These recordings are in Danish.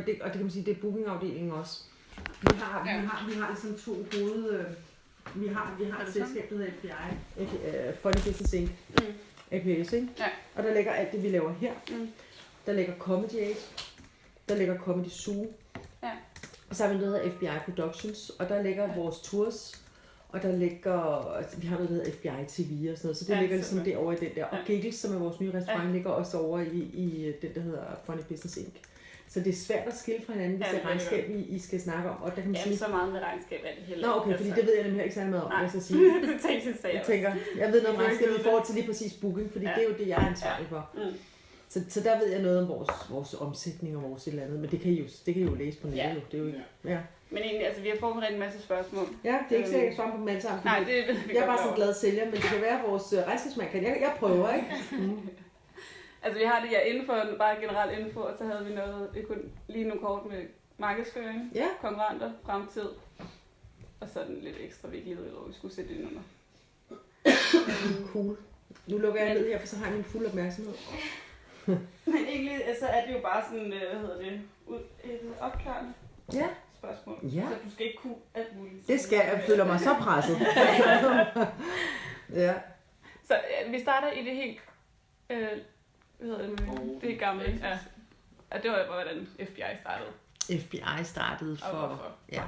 det kan man sige, det er bookingafdelingen også. Vi har ligesom to hoved... Vi har et selskab, der hedder API, Funny Business Inc. APS, ikke? Ja. Og der ligger alt det, vi laver her. Der ligger Comedy Aid, der ligger Comedy Zoo, og så har vi noget, der hedder FBI Productions, og der ligger vores tours, og der ligger, vi har noget, der hedder FBI TV og sådan noget, så det ligger ligesom derovre i den der. Og Giggles, som er vores nye restaurant, ligger også over i den, der hedder Funny Business Inc. Så det er svært at skille fra hinanden, hvis det er regnskab, I skal snakke om. Og der kan man sige... så meget med regnskab er det heller ikke. Nå, okay, fordi det ved jeg nemlig ikke særlig meget om, vil jeg så sige. Jeg ved noget om regnskab i forhold til lige præcis booking, fordi det er jo det, jeg er ansvarlig for. Så der ved jeg noget om vores omsætning og vores et eller andet, men det kan I jo læse på nettet. Det er jo ikke... Men egentlig, altså vi har forberedt en masse spørgsmål. Ja, det er ikke sikkert, at jeg svarer på dem alle sammen. Nej, det ved vi. Jeg er bare sådan glad sælger, men det kan være, at vores regnskabsmand kan. Jeg prøver, ikke? Altså vi har det info, bare generelt info, og så havde vi noget, lige nu kort med markedsføring, konkurrenter, fremtid, og sådan lidt ekstra, vi ikke lige ved, hvor vi skulle sætte det ind under. Cool. Nu lukker jeg ned her, for så har jeg min fuld opmærksomhed. Men egentlig så er det jo bare sådan, et opklarende spørgsmål. Ja. Så du skal ikke kunne alt muligt. Det skal jeg. Føler mig så presset. Ja. Så vi starter i det helt... det er gammelt, ja. Det var jo, hvordan FBI startede. FBI startede for... Ja.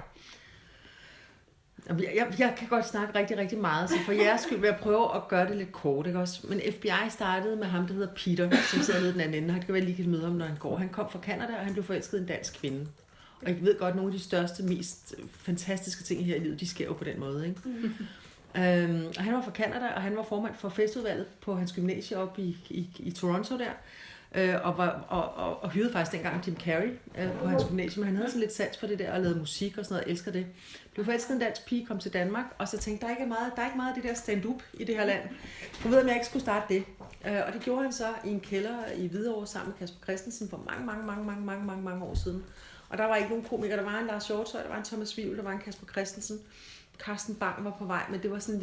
Jeg kan godt snakke rigtig, rigtig meget, så for jeres skyld vil jeg prøve at gøre det lidt kort, ikke også? Men FBI startede med ham, der hedder Peter, som sidder nede den anden ende. Han kan være lige kan møde ham, når han går. Han kom fra Canada, og han blev forelsket i en dansk kvinde. Og jeg ved godt, nogle af de største, mest fantastiske ting her i livet, de sker jo på den måde, ikke? Og han var fra Canada, og han var formand for festudvalget på hans gymnasie oppe i Toronto der. Og hyrede faktisk dengang Jim Carrey på hans gymnasium, men han havde sådan lidt sans for det der og lavede musik og sådan noget, elsker det. Blev forelsket en dansk pige, kom til Danmark, og så tænkte, der er ikke meget af det der stand-up i det her land. Jeg ved, om jeg ikke skulle starte det. Og det gjorde han så i en kælder i Hvidovre sammen med Kasper Christensen for mange år siden. Og der var ikke nogen komikere, der var en Lars Hjortøj, der var en Thomas Wivel, der var en Kasper Christensen. Carsten Bang var på vej, men det var sådan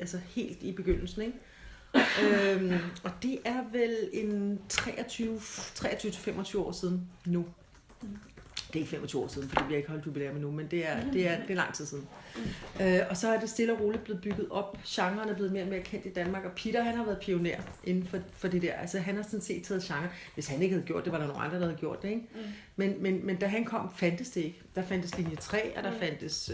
altså helt i begyndelsen, ikke? Og det er vel en 23-25 år siden nu. Det er ikke 25 år siden, fordi vi har ikke holdt jubilæum endnu, men det er lang tid siden. Og så er det stille og roligt blevet bygget op. Genren er blevet mere og mere kendt i Danmark, og Peter, han har været pioner inden for det der. Altså han har sådan set taget genre. Hvis han ikke havde gjort det, var der nogle andre, der havde gjort det, ikke? Men da han kom, fandtes det ikke. Der fandtes linje 3, og der fandtes...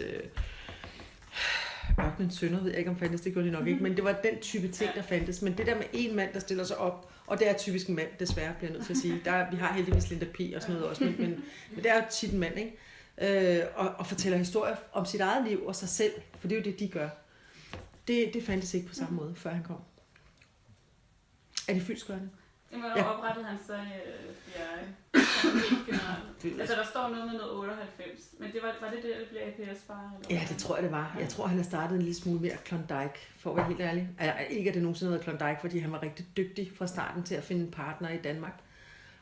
Ørkenens Sønner, ved jeg ikke om fandtes, det gjorde de nok ikke, men det var den type ting, der fandtes. Men det der med en mand, der stiller sig op, og det er typisk en mand, desværre bliver jeg nødt til at sige. Vi har heldigvis Linda P. og sådan noget også, men det er jo tit en mand, ikke? Og fortæller historier om sit eget liv og sig selv, for det er jo det, de gør. Det fandtes ikke på samme måde, før han kom. Er det fyldestgørende? Hvornår oprettede han så altså der står noget med noget 98, men det var det der blev APS bare? Ja, det tror jeg det var. Jeg tror han har startet en lille smule mere Klondike, for at være helt ærlig. Ikke at det nogensinde har været Klondike, fordi han var rigtig dygtig fra starten til at finde en partner i Danmark.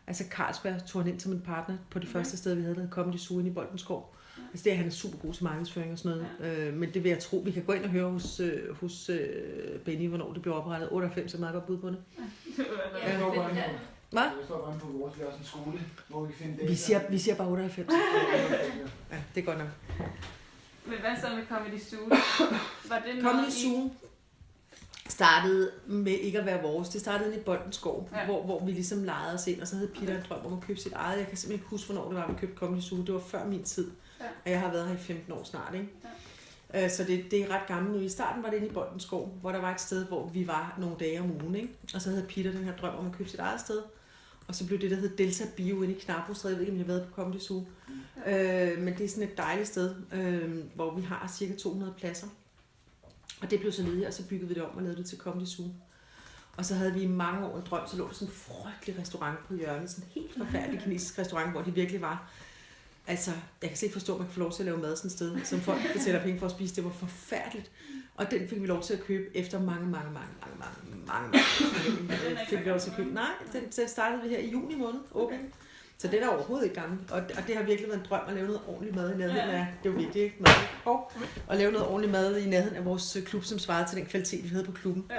Altså Carlsberg tog han ind som en partner på det første sted, vi havde, der Comedy Zoo inde i Boldenskov. Altså det er han er super god til markedsføring og sådan noget, men det vil jeg tro. Vi kan gå ind og høre hos Benny, hvornår det blev oprettet. 98 er meget godt bud på det. Hvad? Det står bare på vores, vi har også en skole, hvor vi kan finde data. Vi siger bare 98. Ja, det er godt nok. Men hvad så med Comedy Zoo? Var det Comedy Zoo startede med ikke at være vores. Det startede i Boldenskov, hvor vi ligesom legede os ind, og så havde Peter en drøm om at købe sit eget. Jeg kan simpelthen ikke huske, hvornår det var, vi købte Comedy Zoo. Det var før min tid, og jeg har været her i 15 år snart, ikke? Så det er ret gammelt nu. I starten var det inde i Boldenskov, hvor der var et sted, hvor vi var nogle dage om ugen, ikke? Og så havde Peter den her drøm om at købe sit eget sted. Og så blev det, der hed Delta Bio inde i Knabbrostræde. Jeg ved ikke, om jeg har været på Comedy Zoo. Men det er sådan et dejligt sted, hvor vi har cirka 200 pladser. Og det blev så ledigt, og så byggede vi det om og lavede det til Comedy Zoo. Og så havde vi i mange år en drøm, så lå der sådan en frygtelig restaurant på hjørnet. Sådan en helt forfærdelig kinesisk restaurant, hvor det virkelig var... Altså, jeg kan slet ikke forstå, at man kan få lov til at lave mad sådan et sted, som folk betaler penge for at spise. Det var forfærdeligt. Og den fik vi lov til at købe efter mange fik vi lov til at købe. Nej, den startede vi her i juni måned, åbning. Så det er der overhovedet ikke gammel. Og det har virkelig været en drøm at lave noget ordentligt mad i nærheden af, det er jo vigtigt, ikke? At lave noget ordentligt mad i nærheden af vores klub, som svarede til den kvalitet, vi havde på klubben.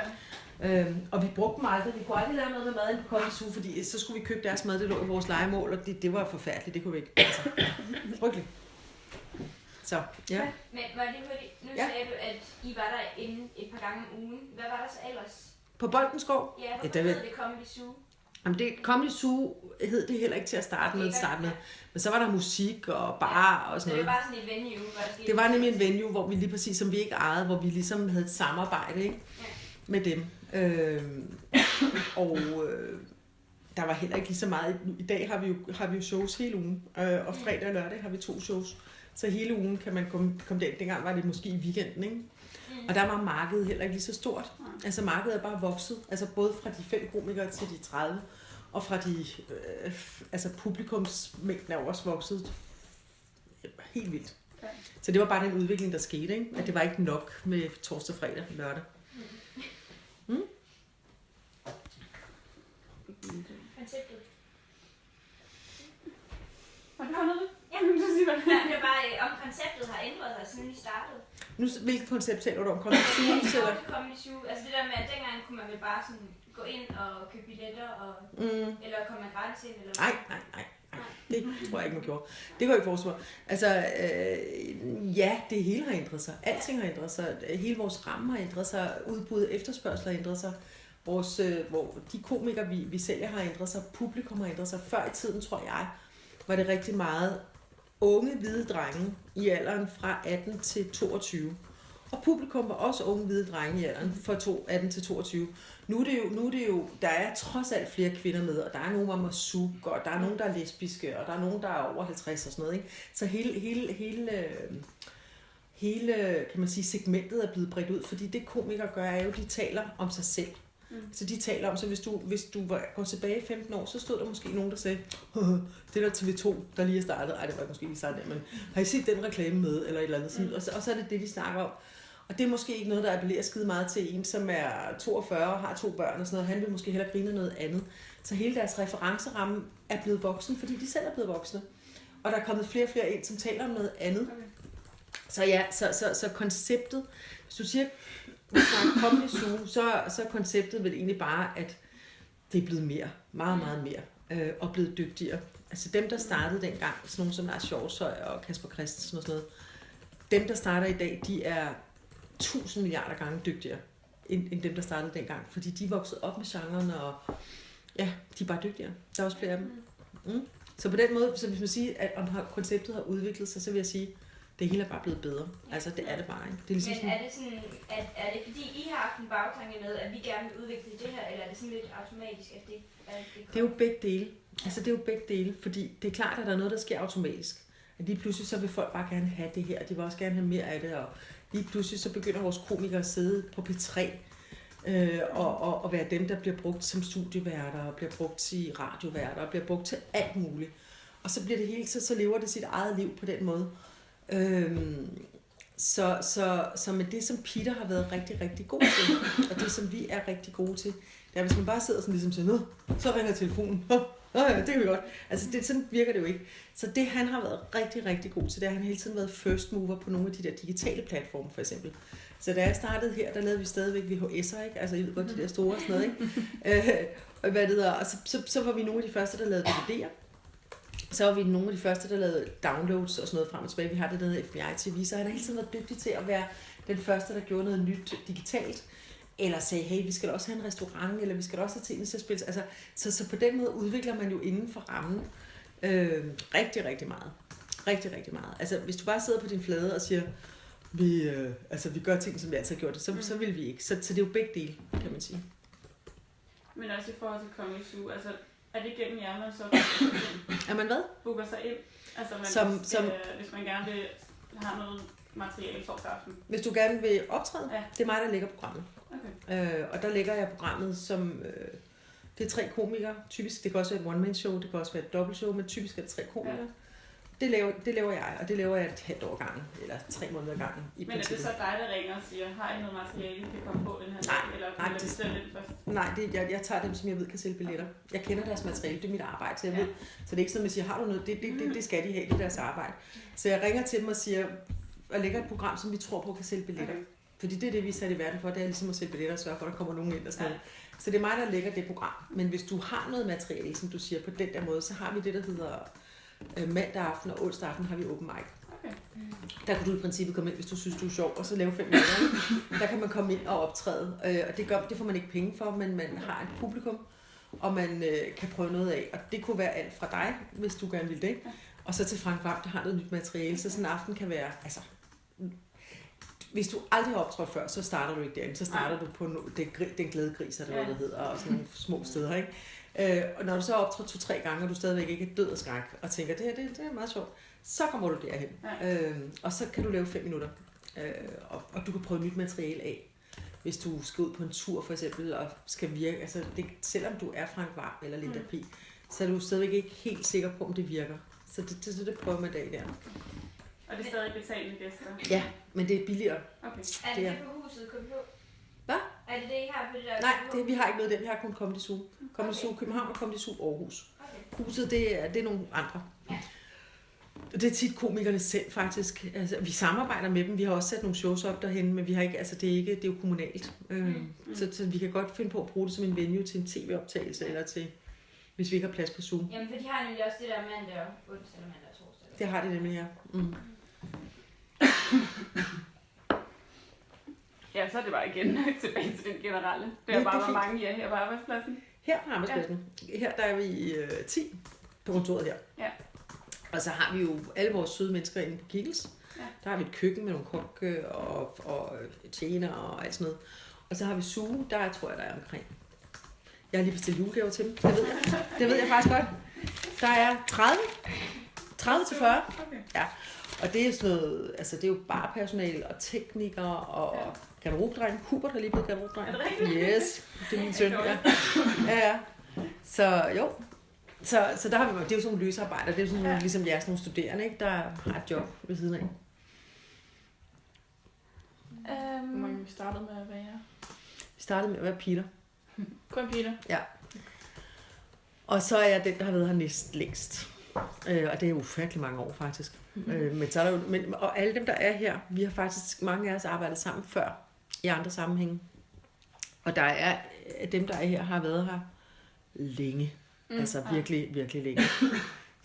Og vi brugte dem aldrig. Vi kunne aldrig lave noget med mad på Comedy Zoo, fordi så skulle vi købe deres mad, det lå i vores legemål, og det var forfærdeligt, det kunne vi ikke. Altså, frygteligt. Så, ja. Men var det hurtigt? Nu sagde du, at I var der inde et par gange om ugen. Hvad var der så ellers? På Boldenskov? Ja, hvorfor hed det Comedy Zoo? Jamen det Comedy Zoo hed det heller ikke til at starte med. Men så var der musik og bar og sådan noget. Så det var bare sådan et venue? Det var nemlig en venue, hvor vi lige præcis, som vi ikke ejede, hvor vi ligesom havde et samarbejde, ikke? Ja. Med dem. Der var heller ikke lige så meget. I dag har vi jo shows hele ugen, og fredag og lørdag har vi 2 shows. Så hele ugen kan man komme derind. Dengang var det måske i weekenden, ikke? Og der var markedet heller ikke lige så stort. Altså markedet er bare vokset. Altså både fra de 5 komikere til de 30. Og fra de... publikumsmængden er også vokset helt vildt. Okay. Så det var bare den udvikling, der skete, ikke? At det var ikke nok med torsdag, fredag og lørdag. Konceptet. Har du noget? Ja, det er bare, om konceptet har ændret sig, siden vi startede. Hvilket koncept taler du om? Comedy Zoo? Comedy Zoo. Altså det der med, at dengang kunne man vel bare sådan gå ind og købe billetter, og, eller komme man gratis ind? Eller nej. Det tror jeg ikke, man gjorde. Det går ikke forstå. Altså, ja, det hele har ændret sig. Alting har ændret sig. Hele vores ramme har ændret sig. Udbud og efterspørgsel har ændret sig. Hvor de komikere, vi sælger, har ændret sig. Publikum har ændret sig. Før i tiden, tror jeg, var det rigtig meget unge hvide drenge i alderen fra 18 til 22. Og publikum var også unge hvide drenge i alderen fra 18 til 22. Nu er det jo, der er trods alt flere kvinder med, og der er nogen, der er masuk, og der er nogen, der er lesbiske, og der er nogen, der er over 50 og sådan noget, ikke? Så hele kan man sige, segmentet er blevet bredt ud, fordi det komikere gør er jo, de taler om sig selv. Så de taler om, så hvis du går tilbage 15 år, så stod der måske nogen, der sagde, det der TV2, der lige er startet, det var måske lige startet, men har I set den reklame med, eller et eller andet sådan, og så er det, de snakker om. Og det er måske ikke noget, der appellerer skide meget til en, som er 42 og har 2 børn og sådan noget. Han vil måske hellere grine noget andet. Så hele deres referenceramme er blevet voksen, fordi de selv er blevet voksne. Og der er kommet flere og flere ind, som taler om noget andet. Okay. Så ja, så konceptet, hvis du siger, Comedy Zoo, så er konceptet vel egentlig bare, at det er blevet mere, meget, meget mere, og blevet dygtigere. Altså dem, der startede dengang, sådan nogle som Lars Hjortshøj og Kasper Christensen og sådan noget, dem, der starter i dag, de er 1000 milliarder gange dygtigere, end dem, der startede dengang. Fordi de voksede op med genren, og ja, de er bare dygtigere. Der er også flere af dem. Så på den måde, så hvis man siger, at om konceptet har udviklet sig, så vil jeg sige, det hele er bare blevet bedre. Altså, det er det bare, ikke? Det er ligesom men er det sådan, er det fordi, I har haft en bagtanke med, at vi gerne vil udvikle det her, eller er det sådan lidt automatisk, at det det er jo begge dele. Altså, det er jo begge dele, fordi det er klart, at der er noget, der sker automatisk. At lige pludselig så vil folk bare gerne have det her, de vil også gerne have mere af det, og lige pludselig så begynder vores komikere at sidde på P3, og være dem, der bliver brugt som studieværter, og bliver brugt til radioværter, og bliver brugt til alt muligt. Og så bliver det hele, så lever det sit eget liv på den måde. Så med det, som Peter har været rigtig, rigtig god til, og det, som vi er rigtig gode til, det er, hvis man bare sidder sådan ligesom siger, så ringer telefonen. Det kan vi godt. Altså, sådan virker det jo ikke. Så det, han har været rigtig, rigtig god til, det har han hele tiden været first mover på nogle af de der digitale platforme, for eksempel. Så da jeg startede her, der lavede vi stadigvæk VHS'er, ikke? Altså, I ved godt, de der store og sådan noget, ikke? Og så var vi nogle af de første, der lavede DVD'er. Så var vi nogle af de første, der lavede downloads og sådan noget frem og tilbage. Vi har det, der hedder FBI TV, så han har hele tiden været dygtig til at være den første, der gjorde noget nyt digitalt. Eller sagde, hey, vi skal da også have en restaurant, eller vi skal da også have tingene til at spille. Altså, så på den måde udvikler man jo inden for rammen rigtig, rigtig meget. Rigtig, rigtig meget. Altså, hvis du bare sidder på din flade og siger, vi gør ting, som vi altid har gjort det, så vil vi ikke. Så det er jo begge dele, kan man sige. Men også i forhold til Comedy Zoo, altså, er det gennem jer, man så er man hvad? Booker sig ind? Altså, hvis man gerne vil have noget materiale torsdag aften. Hvis du gerne vil optræde, ja. Det er mig, der lægger programmet. Okay. Og der lægger jeg programmet som, det er 3 komikere, typisk, det kan også være et one-man-show, det kan også være et dobbeltshow, men typisk er det 3 komikere. Ja. Det laver jeg, og det laver jeg et halvt år gangen, eller 3 måneder gangen. Men er det så dig, der ringer og siger, har I noget materiale, I kan komme på den her dag, eller kan I bestille det først? Nej, jeg tager dem, som jeg ved kan sælge billetter. Jeg kender deres materiale, det er mit arbejde, så jeg ved. Så det er ikke sådan, at jeg siger, har du noget, det skal de have, det er deres arbejde. Så jeg ringer til dem og siger, og lægger et program, som vi tror på kan sælge billetter. Okay. Fordi det er det, vi er sat i verden for, det er ligesom at sætte billetter og sørge for, at der kommer nogen ind og sådan noget. Så det er mig, der lægger det program. Men hvis du har noget materiale, som du siger, på den der måde, så har vi det, der hedder mandag aften og onsdag aften har vi open mic. Okay. Der kan du i princippet komme ind, hvis du synes, du er sjov, og så lave 5 minutter. Der kan man komme ind og optræde. Og det får man ikke penge for, men man har et publikum, og man kan prøve noget af. Og det kunne være alt fra dig, hvis du gerne vil det. Og så til Frank Hvam, der har noget nyt materiale. Så sådan en aften kan være... Altså, hvis du aldrig har optrådt før, så starter du ikke derinde. Så starter du på den glade gris, eller hvad det hedder, og sådan nogle små steder, ikke? Og når du så har optrådt 2-3 gange, og du stadigvæk ikke er død og skræk, og tænker, det er meget sjovt, så kommer du derhen. Og så kan du lave 5 minutter. Og du kan prøve nyt materiale af. Hvis du skal ud på en tur, for eksempel, og skal virke, altså selvom du er Frank Hvam eller Linda P., så er du stadigvæk ikke helt sikker på, om det virker. Så det prøver man dag der. Og det er stadig betalende gæster? Ja, men det er billigere. Okay. Er det på huset København? Hvad? Er det I har på det der? Nej, vi har ikke noget der. Vi har kun Comedy Zoo. Comedy Zoo København og Comedy Zoo Aarhus. Okay. Huset, det er nogle andre. Ja. Det er tit komikerne selv, faktisk. Altså, vi samarbejder med dem. Vi har også sat nogle shows op derhen, men vi har ikke, altså, det er jo kommunalt. Så vi kan godt finde på at bruge det som en venue til en tv-optagelse, eller til, hvis vi ikke har plads på Zoom. Jamen, for de har nemlig også det der mandag og onsdag eller mandag og torsdag. Det har de nemlig, ja. Ja, så er det bare igen tilbage til den generelle. Det er bare, hvor mange her på arbejdspladsen. Her på arbejdspladsen. Ja. Her der er vi 10 på kontoret her. Ja. Og så har vi jo alle vores søde mennesker inde på Kiggels. Ja. Der har vi et køkken med nogle kokke og tjener og alt sådan noget. Og så har vi Zoom, der tror jeg, der er omkring. Jeg har lige bestilt julegaver til dem. Det ved jeg faktisk godt. Der er 30 til 40. Okay. Ja. Og det er sådan noget, altså det er jo barpersonale og teknikere og garderobedreng. Hubert har lige blevet garderobedreng. Er det rigtigt? Yes, det er min søn. Ja. Så jo. Så der har vi, det er jo sådan nogle løsarbejder. Det er jo sådan ligesom jeres nogle studerende, ikke, der har et job ved siden af. Hvor mange vi startede med at være? Vi startede med at være Peter. Kun Peter? Ja. Og så er jeg den, der har været her næst længst. Og det er ufattelig mange år, faktisk. Men så er der jo, og alle dem, der er her, vi har faktisk mange af os arbejdet sammen før, i andre sammenhænge. Og der er dem, der er her, har været her længe. Altså virkelig, virkelig længe.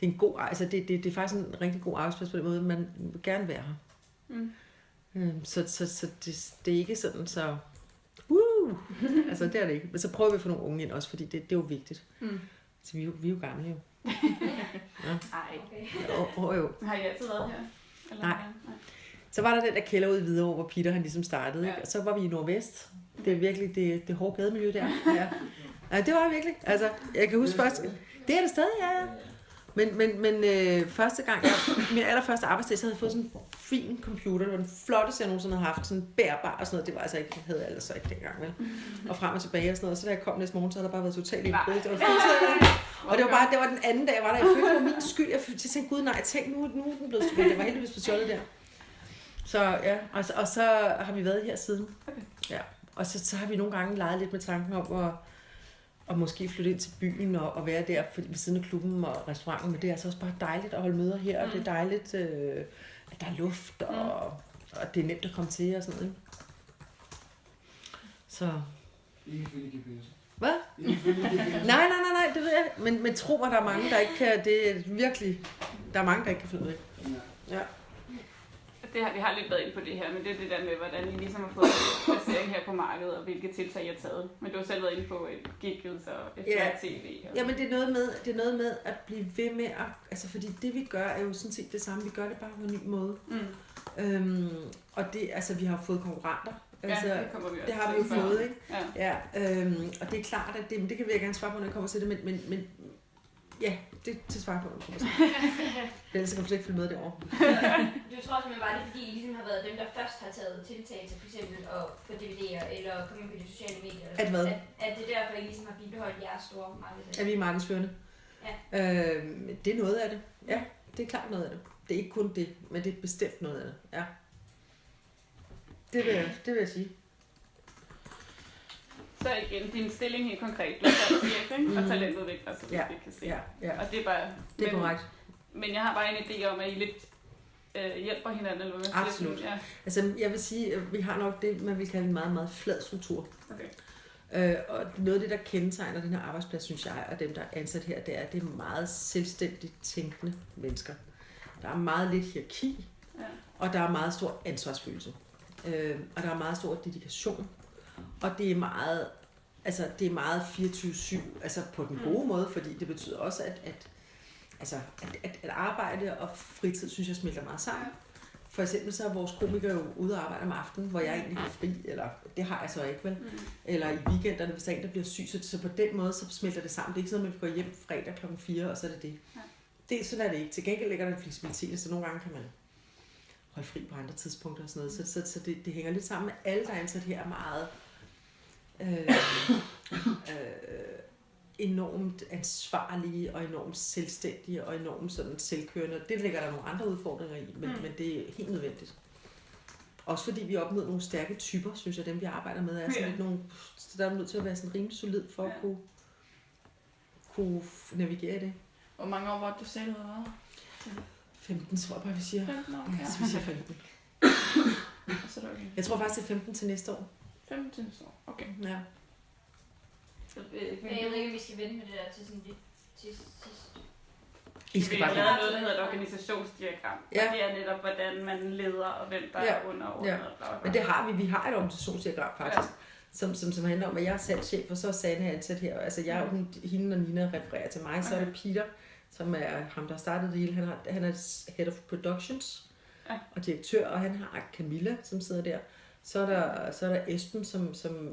Det er en god, altså det er faktisk en rigtig god arbejdsplads på den måde, man vil gerne være her. Så det er ikke sådan, så altså det er det ikke. Men så prøver vi at få nogle unge ind også, fordi det er jo vigtigt. Så vi er jo gamle jo. Ja. Ej. Okay. Jo. Har I altid været her? Eller Nej. Så var der den der kælder ude i Hvidovre, hvor Peter han ligesom startede. Ikke? Og så var vi i Nordvest. Det er virkelig det hårde gademiljø der. Ja, det var virkelig. Altså, jeg kan huske først. Det er det stadig, ja. Men første gang, min allerførste arbejdsdag, så havde jeg fået sådan en fin computer. Det var den flotteste, jeg nogensinde havde haft. Sådan bærbar og sådan noget. Det var altså ikke, havde jeg altså ikke dengang, vel? Og frem og tilbage og sådan noget. Så da jeg kom næste morgen, så havde der bare været totalt indbrud. Det var og det var den anden dag, jeg var der. Jeg følte, det var min skyld. Jeg tænkte, gud nej, tænk, nu er den blevet studerende. Det var heldigvis på sjovt der. Så ja, og så har vi været her siden. Ja. Og så har vi nogle gange leget lidt med tanken om at måske flytte ind til byen og være der ved siden af klubben og restauranten. Men det er altså også bare dejligt at holde møder her, og det er dejligt, at der er luft, og det er nemt at komme til og sådan noget. Så... Ikke følge GPS. Hvad? Nej, det ved jeg. Men tro mig, der er mange, der ikke kan... Det er virkelig... Der er mange, der ikke kan finde ud af. Ja. Vi har lidt været inde på det her, men det er det der med, hvordan I ligesom har fået placering her på markedet, og hvilke tiltag I har taget. Men du har selv været inde på Giggles og FBI-TV. Ja, men det er noget med at blive ved med at... Altså, fordi det vi gør, er jo sådan set det samme. Vi gør det bare på en ny måde. Og det, altså, vi har fået konkurrenter. Altså, ja, det har vi jo fået, ikke? Ja. Og det er klart, at det kan vi gerne svare på, når jeg kommer til det, men ja, det er til svar på, når jeg kommer til det. Ellers kan du slet ikke følge med derovre. Du tror simpelthen bare, det er fordi, I ligesom har været dem, der først har taget tiltag til for eksempel at få DVD'er eller komme ind på de sociale medier? At hvad? At det er derfor, I ligesom har bibeholdt jeres store markedsføring? At vi er markedsførende? Ja. Det er noget af det. Ja, det er klart noget af det. Det er ikke kun det, men det er bestemt noget af det. Ja. Det vil jeg sige. Så igen, din stilling helt konkret. Du er chef, og talentudvikler, så vi kan se. Ja. Og det er bare... Det er korrekt. Men jeg har bare en idé om, at I lidt hjælper hinanden, eller hvad man siger. Absolut. Ja. Altså, jeg vil sige, at vi har nok det, man vil kalde en meget, meget flad struktur. Okay. Og noget af det, der kendetegner den her arbejdsplads, synes jeg, og dem, der er ansat her, det er, at det er meget selvstændigt tænkende mennesker. Der er meget lidt hierarki, og der er meget stor ansvarsfølelse. Og der er meget stor dedikation. Og det er meget, altså, det er meget 24/7, altså på den gode måde, fordi det betyder også, at arbejde og fritid, synes jeg, smelter meget sammen. For eksempel så er vores komikere jo ude og arbejde om aftenen, hvor jeg egentlig har fri, eller det har jeg så ikke, vel? Eller i weekenderne, hvis der er en, der bliver syg, så på den måde, så smelter det sammen. Det er ikke sådan, at man går hjem fredag kl. 4, og så er det det. Sådan er det ikke. Til gengæld ligger der en fleksibilitet, så nogle gange kan man holde fri på andre tidspunkter og sådan noget. Så det hænger lidt sammen med alle, der er ansat her, er meget enormt ansvarlige og enormt selvstændige og enormt sådan selvkørende. Det ligger der nogle andre udfordringer i, men det er helt nødvendigt. Også fordi vi opnår nogle stærke typer, synes jeg, dem vi arbejder med, er sådan lidt nogle, så der er nødt til at være sådan rimelig solid for at kunne navigere det. Hvor mange år var det, du sagde, du havde været? 15, tror jeg bare, vi siger. 15 år, ja. Vi siger 15. Jeg tror faktisk, det er 15 til næste år. 15 til næste år, okay. Ja. Men jeg ved ikke, om vi skal vente med det der til sådan lidt til sidst. I skal bare lave noget, der hedder et organisationsdiagram. Ja. Og det er netop, hvordan man leder, og hvem der er under. Ja. Men det har vi. Vi har et organisationsdiagram, faktisk. Ja. Som handler om, at jeg er selv chef, og så er Sanne ansat her. Altså, jeg er hende og Nina refererer til mig. Så er det Peter, som er ham, der startede det hele. Han er head of productions og direktør, og han har Camilla, som sidder der. Så er der Esben,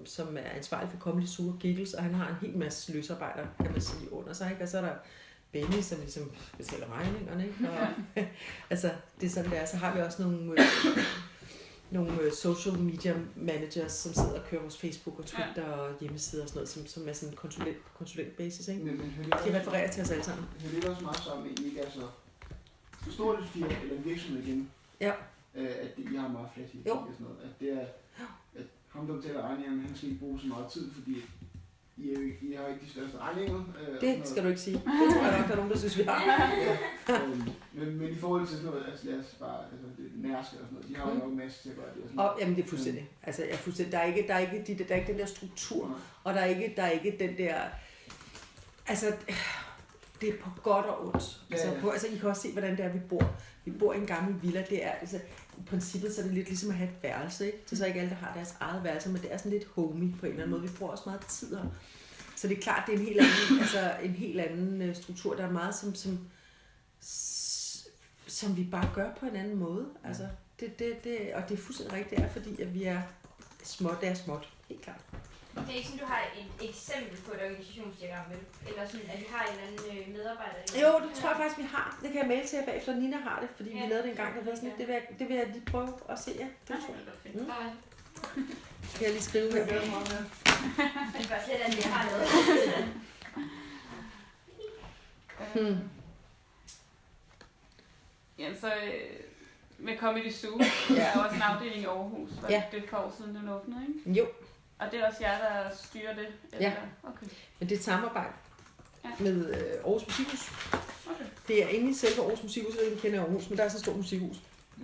som er ansvarlig for Comedy Zoo og Giggles, og han har en hel masse løsarbejdere, kan man sige, under sig. Ikke? Og så er der Benny, som ligesom betaler regningerne. Ikke? Og, altså, det er sådan der. Så har vi også nogle social media managers, som sidder og kører vores Facebook og Twitter og hjemmesider og sådan noget, som er sådan konsulentbasis. Ikke? De refererer til os alle sammen. Det ligger også meget sammen med, ikke altså stort et firma eller en virksomhed igen. Ja. At I har meget flat i og sådan noget. At det er, at ham, der betaler regningerne, han skal ikke bruge så meget tid, fordi I har ikke de største regninger. Det skal du ikke sige. Det tror jeg nok, der er nogen, der synes, vi har. Men i forhold til sådan noget, altså lad os bare, altså det nærske og sådan noget, de har jo nok en masse til at gøre det. Jamen det er fuldstændig. Altså jeg er fuldstændig. Der er ikke den der struktur, og der er ikke den der, altså det er på godt og ondt. Altså I kan også se, hvordan det er, vi bor. Vi bor i en gammel villa. Det er, altså, i princippet så er det lidt ligesom at have et værelse. Ikke? Det er så ikke alle, der har deres eget værelse, men det er sådan lidt homey på en eller anden måde. Vi bruger også meget tid her. Så det er klart, det er en helt anden struktur. Der er meget, som vi bare gør på en anden måde. Altså, og det er fuldstændig rigtigt, det er, fordi at vi er småt. Det er småt, helt klart. Det er ikke sådan, du har et eksempel på et organisationsdiagram, vel? Eller sådan, at vi har en eller anden medarbejder? Jo, det tror jeg faktisk, vi har. Det kan jeg maile til jer bagefter. Nina har det, fordi vi lavede det en gang. Det vil jeg lige prøve at se jer. Det tror jeg. Skal jeg lige skrive her? Det er bare slet, at jeg har lavet. Ja, så med Comedy Zoo, der er også en afdeling i Aarhus, hvor det er for år siden den åbnede, ikke? Jo. Og det er også jer, der styrer det? Eller? Ja, okay. Men det er et samarbejde med Aarhus Musikhus. Okay. Det er inde i selve Aarhus Musikhus, jeg kender Aarhus, men der er så et stort musikhus. Ja.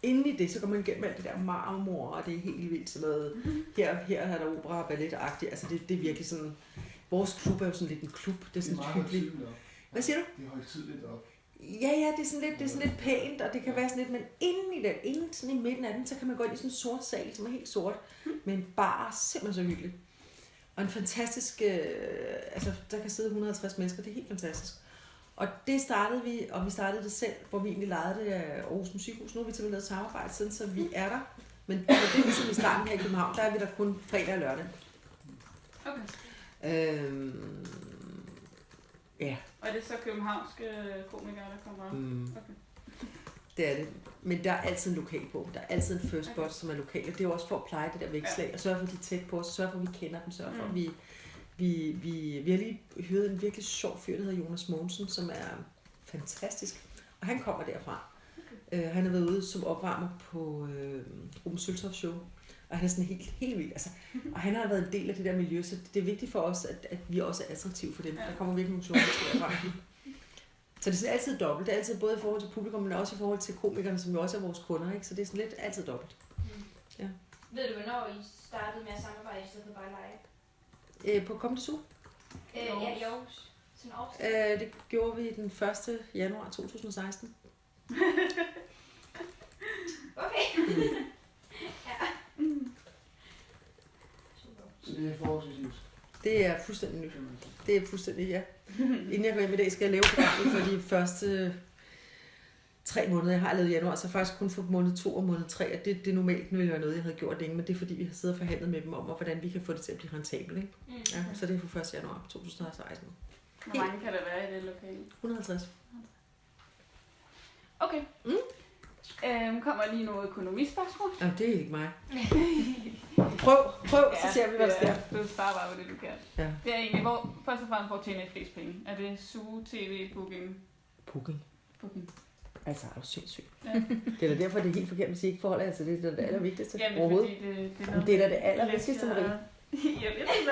Inde i det, så går man igennem alt det der marmor, og det er helt vildt sådan noget. Her er der opera og ballet-agtigt. Altså det er virkelig sådan, vores klub er jo sådan lidt en klub. Det er sådan hyggeligt. Hvad siger du? Det er højtideligt op. Ja, det er sådan lidt pænt, og det kan være sådan lidt, men inden sådan i midten af den, så kan man gå ind i sådan en sort sal, som er helt sort, men bare simpelthen så hyggeligt. Og en fantastisk, altså der kan sidde 150 mennesker, det er helt fantastisk. Og det startede vi, og vi startede det selv, hvor vi egentlig lejede det af Aarhus Musikhus. Nu har vi til lavet samarbejde siden, så vi er der. Men det er ligesom i starten her i København, der er vi der kun fredag og lørdag. Okay. Ja. Og er det så københavnske komikere, der kommer op? Okay. Det er det. Men der er altid en lokal på. Der er altid en first spot, som er lokal. Og det er jo også for at pleje det der vækslag. Og sørge for, at de er tæt på os. Sørge for, at vi kender dem. Sørge for, at vi har lige hørt en virkelig sjov fyr, der hedder Jonas Mogensen, som er fantastisk. Og han kommer derfra. Okay. Han har været ude som opvarmer på Ruben Søltoft show. Og han er sådan helt vild. Altså, og han har været en del af det der miljø, så det er vigtigt for os, at vi også er attraktive for dem. Der kommer virkelig nogle sjove historier fra. Så det er sådan altid dobbelt. Det er altid både i forhold til publikum, men også i forhold til komikerne, som jo også er vores kunder, ikke? Så det er sådan lidt altid dobbelt. Ja. Ved du, hvornår I startede med at samarbejde i stedet for bare live? På Comedy Zoo? Ja, i Aarhus. Sådan det gjorde vi den 1. januar 2016. Okay. Ja. Så det er forholdsvis nyt. Det er fuldstændig nyt. Det er fuldstændig, ja. Inden jeg går hjem i dag, skal jeg lave programmet for de første 3 måneder, jeg har lavet i januar, så faktisk kun for måned 2 og måned 3, og det normalt ville være noget, jeg havde gjort længe, men det er fordi, vi har siddet og forhandlet med dem om, hvordan vi kan få det til at blive rentabelt. Ikke? Ja, så det er for 1. januar 2016. Hvor mange kan der være i det lokale? 150. Okay. Kommer lige nogle økonomispørgsmål? Jamen, det er ikke mig. Prøv, så ser vi, hvad der sker. Du sparer bare på det, du kan. Ja. Det er egentlig, først og fremmest, hvor tjener I flest penge? Er det Zoo, TV, Booking? Booking. Altså, er du sindssygt. Ja. Det er da derfor, det er helt forkert, hvis I ikke forholder jer til det. Det er det allervigtigste overhovedet. Det er da det allervigtigste, Marie. Ja, det er også.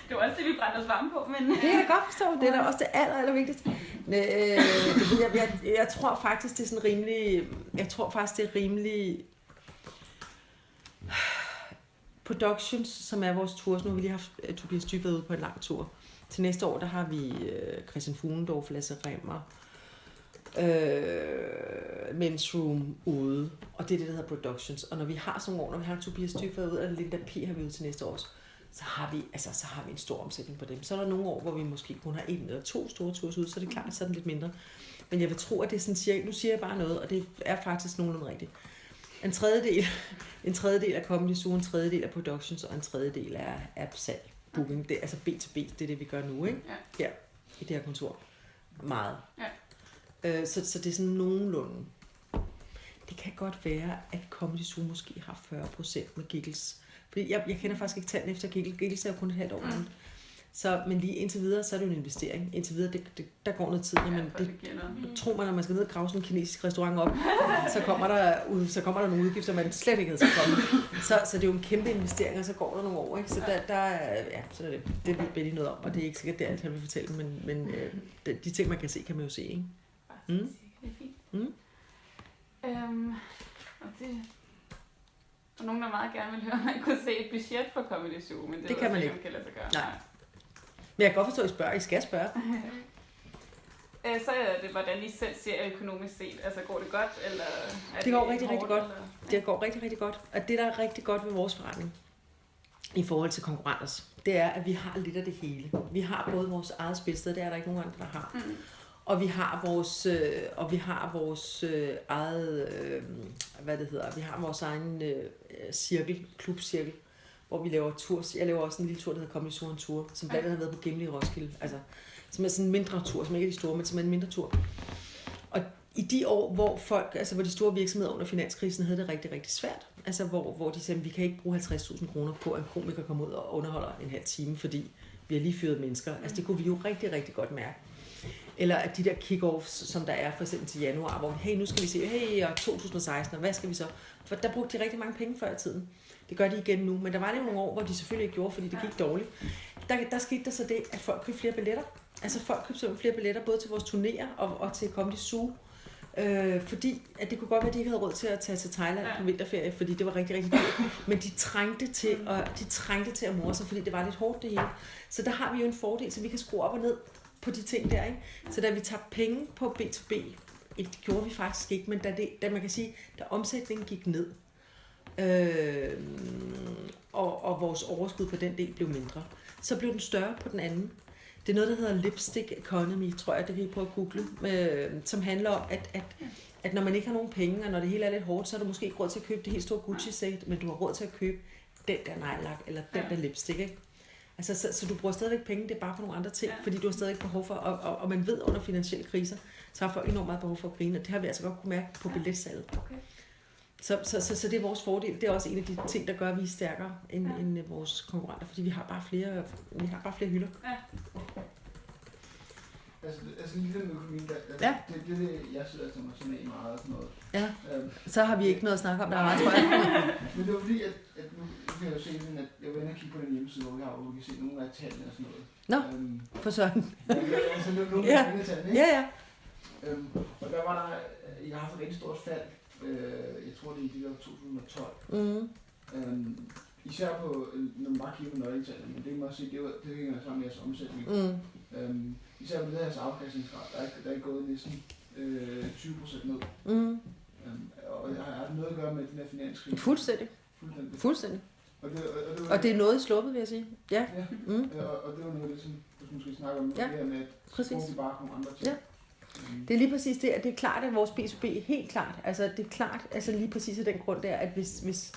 Det var også det, vi brændte os varme på. Men... Det kan jeg da godt forstå. Det er da også det allervigtigste. Jeg tror faktisk, det er sådan rimelig... rimelig... Productions, som er vores tour. Nu har vi lige haft Tobias Dybvad ude på en lang tur. Til næste år, der har vi Christian Fuglendorf, Lasse Remmer, Men's Room ude. Og det er det, der hedder Productions. Og når vi har sådan nogle år, når vi har Tobias Dybvad ude, og Linda P. har vi ude til næste år, så har vi en stor omsætning på dem. Så er der nogle år, hvor vi måske kun har 1 eller 2 store tours ude, så er det klart, så er den lidt mindre. Men jeg vil tro, at det er sådan cirka, nu siger jeg bare noget, og det er faktisk nogenlunde rigtigt. En tredjedel er Comedy Zoo, en tredjedel er Productions, og en tredjedel er salg. Booking. Det er altså B2B, det er det, vi gør nu, ikke? Ja. Her, i det her kontor. Meget. Ja. Så det er sådan nogenlunde. Det kan godt være, at Comedy Zoo måske har 40% med Giggles. Fordi jeg kender faktisk ikke tallene efter Giggles. Giggles er jo kun et halvt år gammelt. Så, men lige indtil videre, så er det jo en investering. Indtil videre, der går noget tid. Jamen, tror man, når man skal ned og grave sådan en kinesisk restaurant op, så kommer der nogle udgifter, man slet ikke havde til at komme. Så det er jo en kæmpe investering, og så går der nogle år. Ikke? Så så er det ved Benny noget om, og det er ikke sikkert, det er alt, han vil fortælle, men de ting, man kan se, kan man jo se. Ikke? Det er fint. Og nogen, der meget gerne vil høre, at man kunne se et budget for Comedy Zoo, men det kan man ikke. Kan lade sig gøre. Nej. Men jeg kan godt forstå, at I spørger. I skal spørge. Så er det, hvordan I selv ser økonomisk set. Altså, går det godt, eller er det går rigtig, rigtig godt. Det går rigtig, rigtig godt. Og det, der er rigtig godt ved vores forretning, i forhold til konkurrenters, det er, at vi har lidt af det hele. Vi har både vores eget spilsted, det er der ikke nogen andre, der har. Og vi har vores eget, vi har vores egen klubcirkel, hvor vi laver tours. Jeg laver også en lille tur, der hedder Comedy Zoo Tour, som blandt andet har været på Gimle i Roskilde. Altså, som er sådan en mindre tur, som ikke er de store, men som er en mindre tur. Og i de år, hvor de store virksomheder under finanskrisen havde det rigtig, rigtig svært, altså hvor de sagde, at vi kan ikke bruge 50.000 kroner på, at en komiker kommer ud og underholder en halv time, fordi vi har lige fyret mennesker. Altså det kunne vi jo rigtig, rigtig godt mærke. Eller at de der kick-offs, som der er for eksempel til januar, hvor nu skal vi se, og 2016, og hvad skal vi så? For der brugte de rigtig mange penge før i tiden. Det gør de igen nu, men der var det jo nogle år, hvor de selvfølgelig ikke gjorde, fordi det gik dårligt. Der skete der så det, at folk købte flere billetter. Altså folk købte simpelthen flere billetter, både til vores turnéer og til Comedy Zoo. Fordi at det kunne godt være, at de ikke havde råd til at tage til Thailand på vinterferie, fordi det var rigtig, rigtig dyrt. Men de trængte til at more sig, fordi det var lidt hårdt det hele. Så der har vi jo en fordel, så vi kan skrue op og ned på de ting der, ikke? Så da vi tager penge på B2B, det gjorde vi faktisk ikke, men da man kan sige, da omsætningen gik ned, og vores overskud på den del blev mindre, så blev den større på den anden. Det er noget, der hedder lipstick economy, tror jeg, det kan I prøve at google, som handler om, at når man ikke har nogen penge, og når det hele er lidt hårdt, så har du måske ikke råd til at købe det helt store Gucci-sæt, men du har råd til at købe den der nejlak, eller den der lipstick, ikke? Altså, så du bruger stadigvæk penge, det er bare på nogle andre ting, fordi du har stadig behov for, og man ved under finansielle kriser, så har folk enormt meget behov for at grine, og det har vi altså godt kunne mærke på billetsalget. Okay. Så det er vores fordel. Det er også en af de ting, der gør, at vi er stærkere end vores konkurrenter, fordi vi har bare flere hylder. Ja. Altså lige den økonomi, det jeg sidder som sådan en meget og sådan noget. Ja, så har vi ikke noget at snakke om, der er meget, tror jeg. Men det var fordi, at nu kan jeg jo se, at jeg var inde og kigge på den hjemmeside, hvor vi kan se nogle af tallene og sådan noget. Nå, for sådan. Altså nogle af tallene, ikke? Ja. Og der var jeg har haft et rigtig stort fald, jeg tror det er i det der 2012. Især på, når man bare kigger på nøgletallene, men det kan man også sige, det hænger sammen med jeres omsætning. Især på det her afkastningsgrad, der er gået næsten 20% ned. Og har det noget at gøre med den her finanskrise? Fuldstændig. Og det er noget sluppet, vil jeg sige. Ja. Og det var noget, det, som du måske snakker om, det her med, at så får vi bare nogle andre ting. Ja. Det er lige præcis det, at det er klart, at vores B2B helt klart, altså det er klart, altså lige præcis af den grund der, at hvis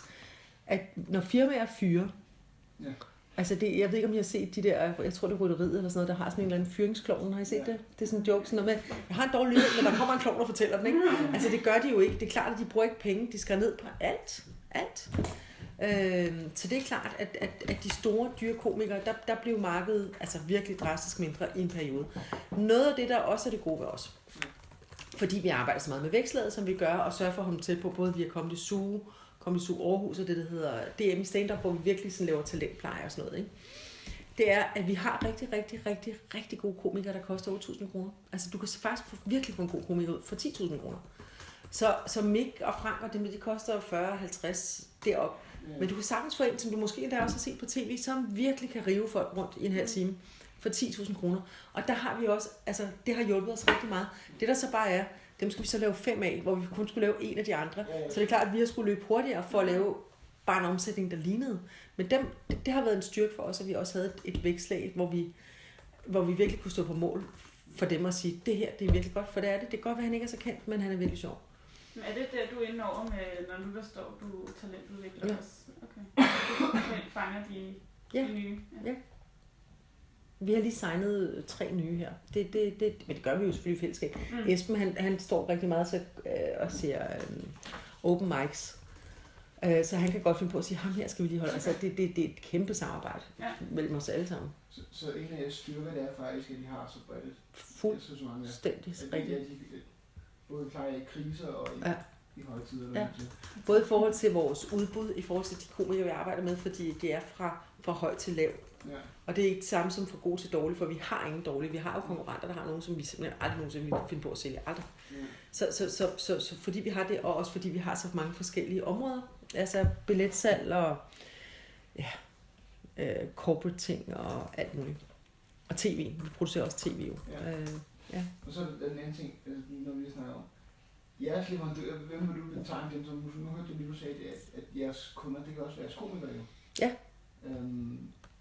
at når firmaer fyrer, altså det, jeg ved ikke om I har set de der, jeg tror det er rytteriet eller sådan noget, der har sådan en eller anden fyringsklovn, har I set det? Det er sådan en joke, sådan noget med, jeg har en dårlig nyhed, men der kommer en klovn og fortæller den, ikke? Altså det gør de jo ikke, det er klart, at de bruger ikke penge, de skærer ned på alt. Så det er klart, at de store dyre komikere, der blev markedet altså virkelig drastisk mindre i en periode. Noget af det, der også er det gode ved os, fordi vi arbejder så meget med vækstlaget, som vi gør, og sørger for at komme tæt på, både via Comedy Zoo Aarhus og det, der hedder DM i stand-up, hvor vi virkelig sådan laver talentpleje og sådan noget, ikke? Det er, at vi har rigtig gode komikere, der koster 8.000 kroner. Altså du kan faktisk virkelig få en god komiker ud for 10.000 kroner. Så Mick og Frank og dem, de koster 40-50 derop. Men du kan sagtens få en, som du måske endda også har set på tv, som virkelig kan rive folk rundt i en halv time for 10.000 kroner. Og der har vi også, altså det har hjulpet os rigtig meget. Det der så bare er, dem skal vi så lave 5 af, hvor vi kun skulle lave en af de andre. Så det er klart, at vi har skulle løbe hurtigere for at lave bare en omsætning, der lignede. Men det har været en styrke for os, at vi også havde et vækstlag, hvor vi virkelig kunne stå på mål for dem og sige, det her, det er virkelig godt, for det er det. Det kan godt være, at han ikke er så kendt, men han er virkelig sjov. Men er det der, du er inde over med, når nu der står, du talentudvikler også? Okay. Du fanger de nye? Ja. Vi har lige signet 3 nye her. Men det gør vi jo selvfølgelig i fællesskab. Esben, han står rigtig meget og ser open mics. Så han kan godt finde på at sige, ham her skal vi lige holde. Altså, det er et kæmpe samarbejde mellem os alle sammen. Så en af jeres styrker, det er faktisk, at de har så bredt et fuldstændig rigtigt. Både klar i kriser og i højtider. Ja. Både i forhold til vores udbud, i forhold til de komikere, vi arbejder med, fordi det er fra høj til lav. Ja. Og det er ikke det samme som fra god til dårlig, for vi har ingen dårlige. Vi har jo konkurrenter, der har nogen, som vi simpelthen aldrig nogensinde vil finde på at sælge. Aldrig. Ja. Så fordi vi har det, og også fordi vi har så mange forskellige områder, altså billetsalg og corporate ting og alt muligt. Og tv. Vi producerer også tv jo. Ja. Og så den anden ting, når vi snakker om jeres leverandører, hvem vil du betegne dem som? Nu hørte du lige, du sagde, at jeres kunder, det kan også være jeres komikere jo. Ja.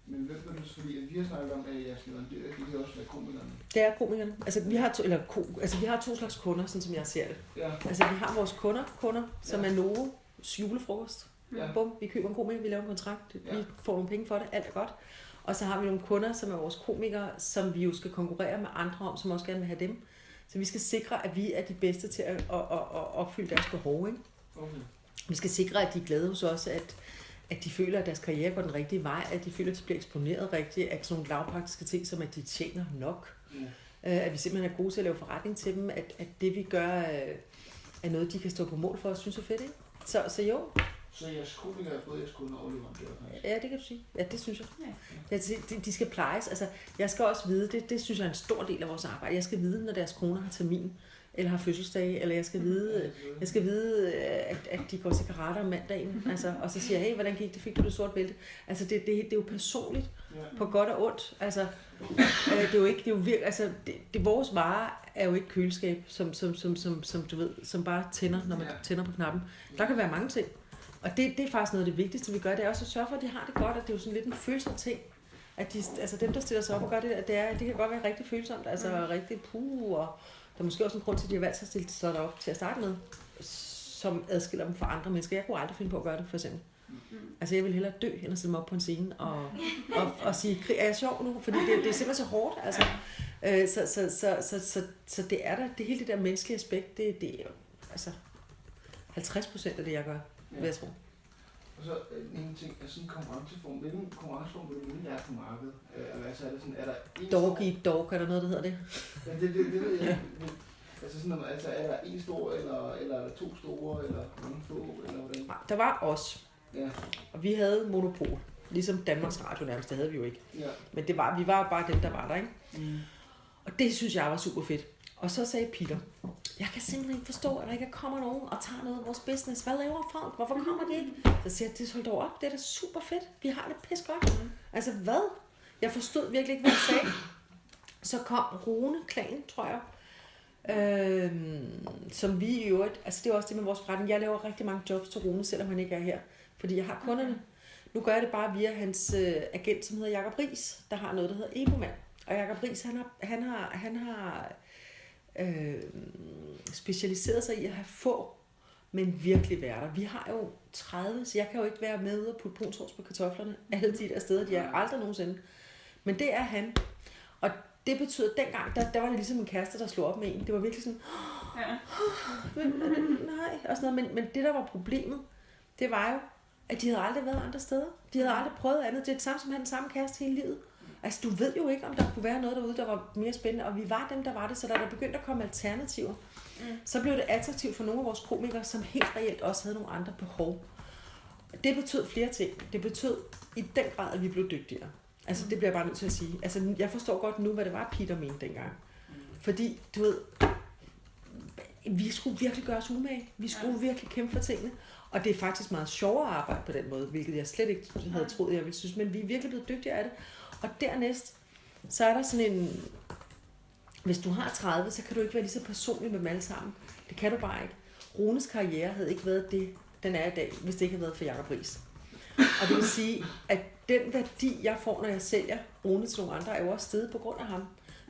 Men hvem vil du, fordi vi har snakket om, at jeres leverandører, det kan også være komikerne. Det er komikerne. Altså vi har 2 slags kunder, sådan som jeg ser det. Ja. Altså vi har vores kunder, som er Novos julefrokost. Ja. Bum, vi køber en komiker, vi laver en kontrakt, vi får nogle penge for det, alt er godt. Og så har vi nogle kunder, som er vores komikere, som vi jo skal konkurrere med andre om, som også gerne vil have dem. Så vi skal sikre, at vi er de bedste til at opfylde deres behov. Ikke? Okay. Vi skal sikre, at de er glade hos os, at de føler, at deres karriere går den rigtige vej, at de føler, at de bliver eksponeret rigtigt, at sådan nogle lavpraktiske ting, som at de tjener nok. At vi simpelthen er gode til at lave forretning til dem, at det vi gør er noget, de kan stå på mål for og synes er fedt. Ikke? Så jo. Så jeres komikere er både jeres kunder og leverandører? Ja, det kan du sige. Ja, det synes jeg. Ja, de skal plejes. Altså, jeg skal også vide, det synes jeg er en stor del af vores arbejde. Jeg skal vide, når deres koner har termin, eller har fødselsdag, eller jeg skal vide, at de går til karate om mandagen. Altså, og så siger jeg, hey, hvordan gik det? Fik du det sorte bælte? Altså, det er jo personligt, på godt og ondt. Altså, det er jo ikke, det er jo virkelig, altså, vores vare er jo ikke køleskab, som du ved, som bare tænder, når man tænder på knappen. Der kan være mange ting. Og det er faktisk noget af det vigtigste, vi gør, det er også at sørge for, at de har det godt, og det er jo sådan lidt en følsom ting. At altså dem, der stiller sig op og gør det, det kan godt være rigtig følsomt, altså rigtig og der er måske også en grund til, at de har valgt sig at stille sig derop til at starte med, som adskiller dem fra andre mennesker. Jeg kunne aldrig finde på at gøre det, for eksempel. Altså jeg vil hellere dø, end at stille mig op på en scene og sige, er jeg sjov nu? Fordi det er simpelthen så hårdt, altså. Så det er der, det hele det der menneskelige aspekt, det er altså 50% af det, jeg gør. Vil jeg tro. Og så en ting, er sådan en konkurrenceform. Hvilken konkurrenceform vil du mene er på markedet? Altså er det sådan, er der en Dog eat dog, er der noget, der hedder det? Ja, det ved jeg ikke. Altså sådan, altså er der en stor, eller er der 2 store, eller mange få, eller hvordan? Nej, der var os. Ja. Og vi havde monopol. Ligesom Danmarks Radio nærmest, det havde vi jo ikke. Ja. Men vi var bare dem, der var der, ikke? Og det synes jeg var super fedt. Og så sagde Peter, jeg kan simpelthen ikke forstå, at der ikke kommer nogen og tager noget af vores business. Hvad laver folk? Hvorfor kommer de ikke? Så siger jeg, det hold dog op, det er da super fedt. Vi har det pis godt. Altså hvad? Jeg forstod virkelig ikke, hvad han sagde. Så kom Rune Klagen, tror jeg, som vi i øvrigt, altså det er også det med vores forretning, jeg laver rigtig mange jobs til Rune, selvom han ikke er her, fordi jeg har kunderne. Nu gør jeg det bare via hans agent, som hedder Jakob Ries, der har noget, der hedder Eboman. Og Jakob Ries, han har specialiseret sig i at have få, men virkelig værter. Vi har jo 30, så jeg kan jo ikke være med og putte brunsovs på kartoflerne alle de der steder, de er aldrig nogensinde. Men det er han. Og det betyder, at dengang, der var det ligesom en kæreste, der slog op med en. Det var virkelig sådan, nej, og sådan noget. Men det, der var problemet, det var jo, at de havde aldrig været andre steder. De havde aldrig prøvet andet. Det er det samme, som at have den samme kæreste hele livet. Altså, du ved jo ikke, om der kunne være noget derude, der var mere spændende. Og vi var dem, der var det, så da der begyndte at komme alternativer, så blev det attraktivt for nogle af vores komikere, som helt reelt også havde nogle andre behov. Det betød flere ting. Det betød i den grad, at vi blev dygtigere. Altså, det bliver jeg bare nødt til at sige. Altså, jeg forstår godt nu, hvad det var, Peter mente dengang. Fordi, du ved, vi skulle virkelig gøre os umage. Vi skulle virkelig kæmpe for tingene. Og det er faktisk meget sjovere at arbejde på den måde, hvilket jeg slet ikke havde troet, jeg ville synes. Men vi er virkelig blevet dygtigere af det. Og dernæst, så er der sådan en... Hvis du har 30, så kan du ikke være lige så personlig med dem alle sammen. Det kan du bare ikke. Runes karriere havde ikke været det, den er i dag, hvis det ikke havde været for Jakob Ries. Og det vil sige, at den værdi, jeg får, når jeg sælger Rune til nogle andre, er jo også steget på grund af ham.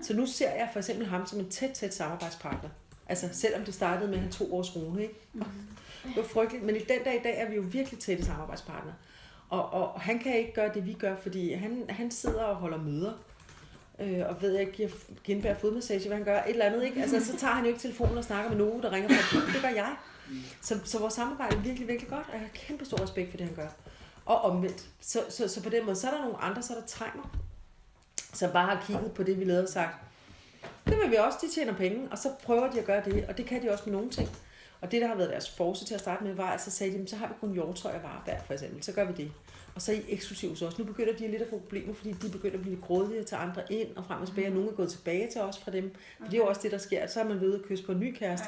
Så nu ser jeg for eksempel ham som en tæt samarbejdspartner. Altså selvom det startede med, at han tog vores Rune, ikke? Det var frygteligt. Men i den dag i dag er vi jo virkelig tætte samarbejdspartner. Og han kan ikke gøre det, vi gør, fordi han sidder og holder møder. Og ved jeg ikke, giver Gindberg fodmassage, hvad han gør, et eller andet, ikke? Altså, så tager han jo ikke telefonen og snakker med nogen, der ringer fra det. Det gør jeg. Så vores samarbejde er virkelig, virkelig godt, og jeg har kæmpe stor respekt for det, han gør. Og omvendt. Så på den måde, så er der nogle andre, så der trænger, som bare har kigget på det, vi lavede og sagt, det vil vi også, de tjener penge, og så prøver de at gøre det, og det kan de også med nogle ting. Og det, der har været deres force til at starte med, var, at så sagde de, så har vi kun hjortøj og varebær, for eksempel, så gør vi det. Og så er I eksklusive også. Nu begynder de lidt at få problemer, fordi de begynder at blive grådige til andre ind og frem og tilbage, og nogen er gået tilbage til os fra dem. For det er jo også det, der sker. Så er man ved at kysse på en ny kæreste,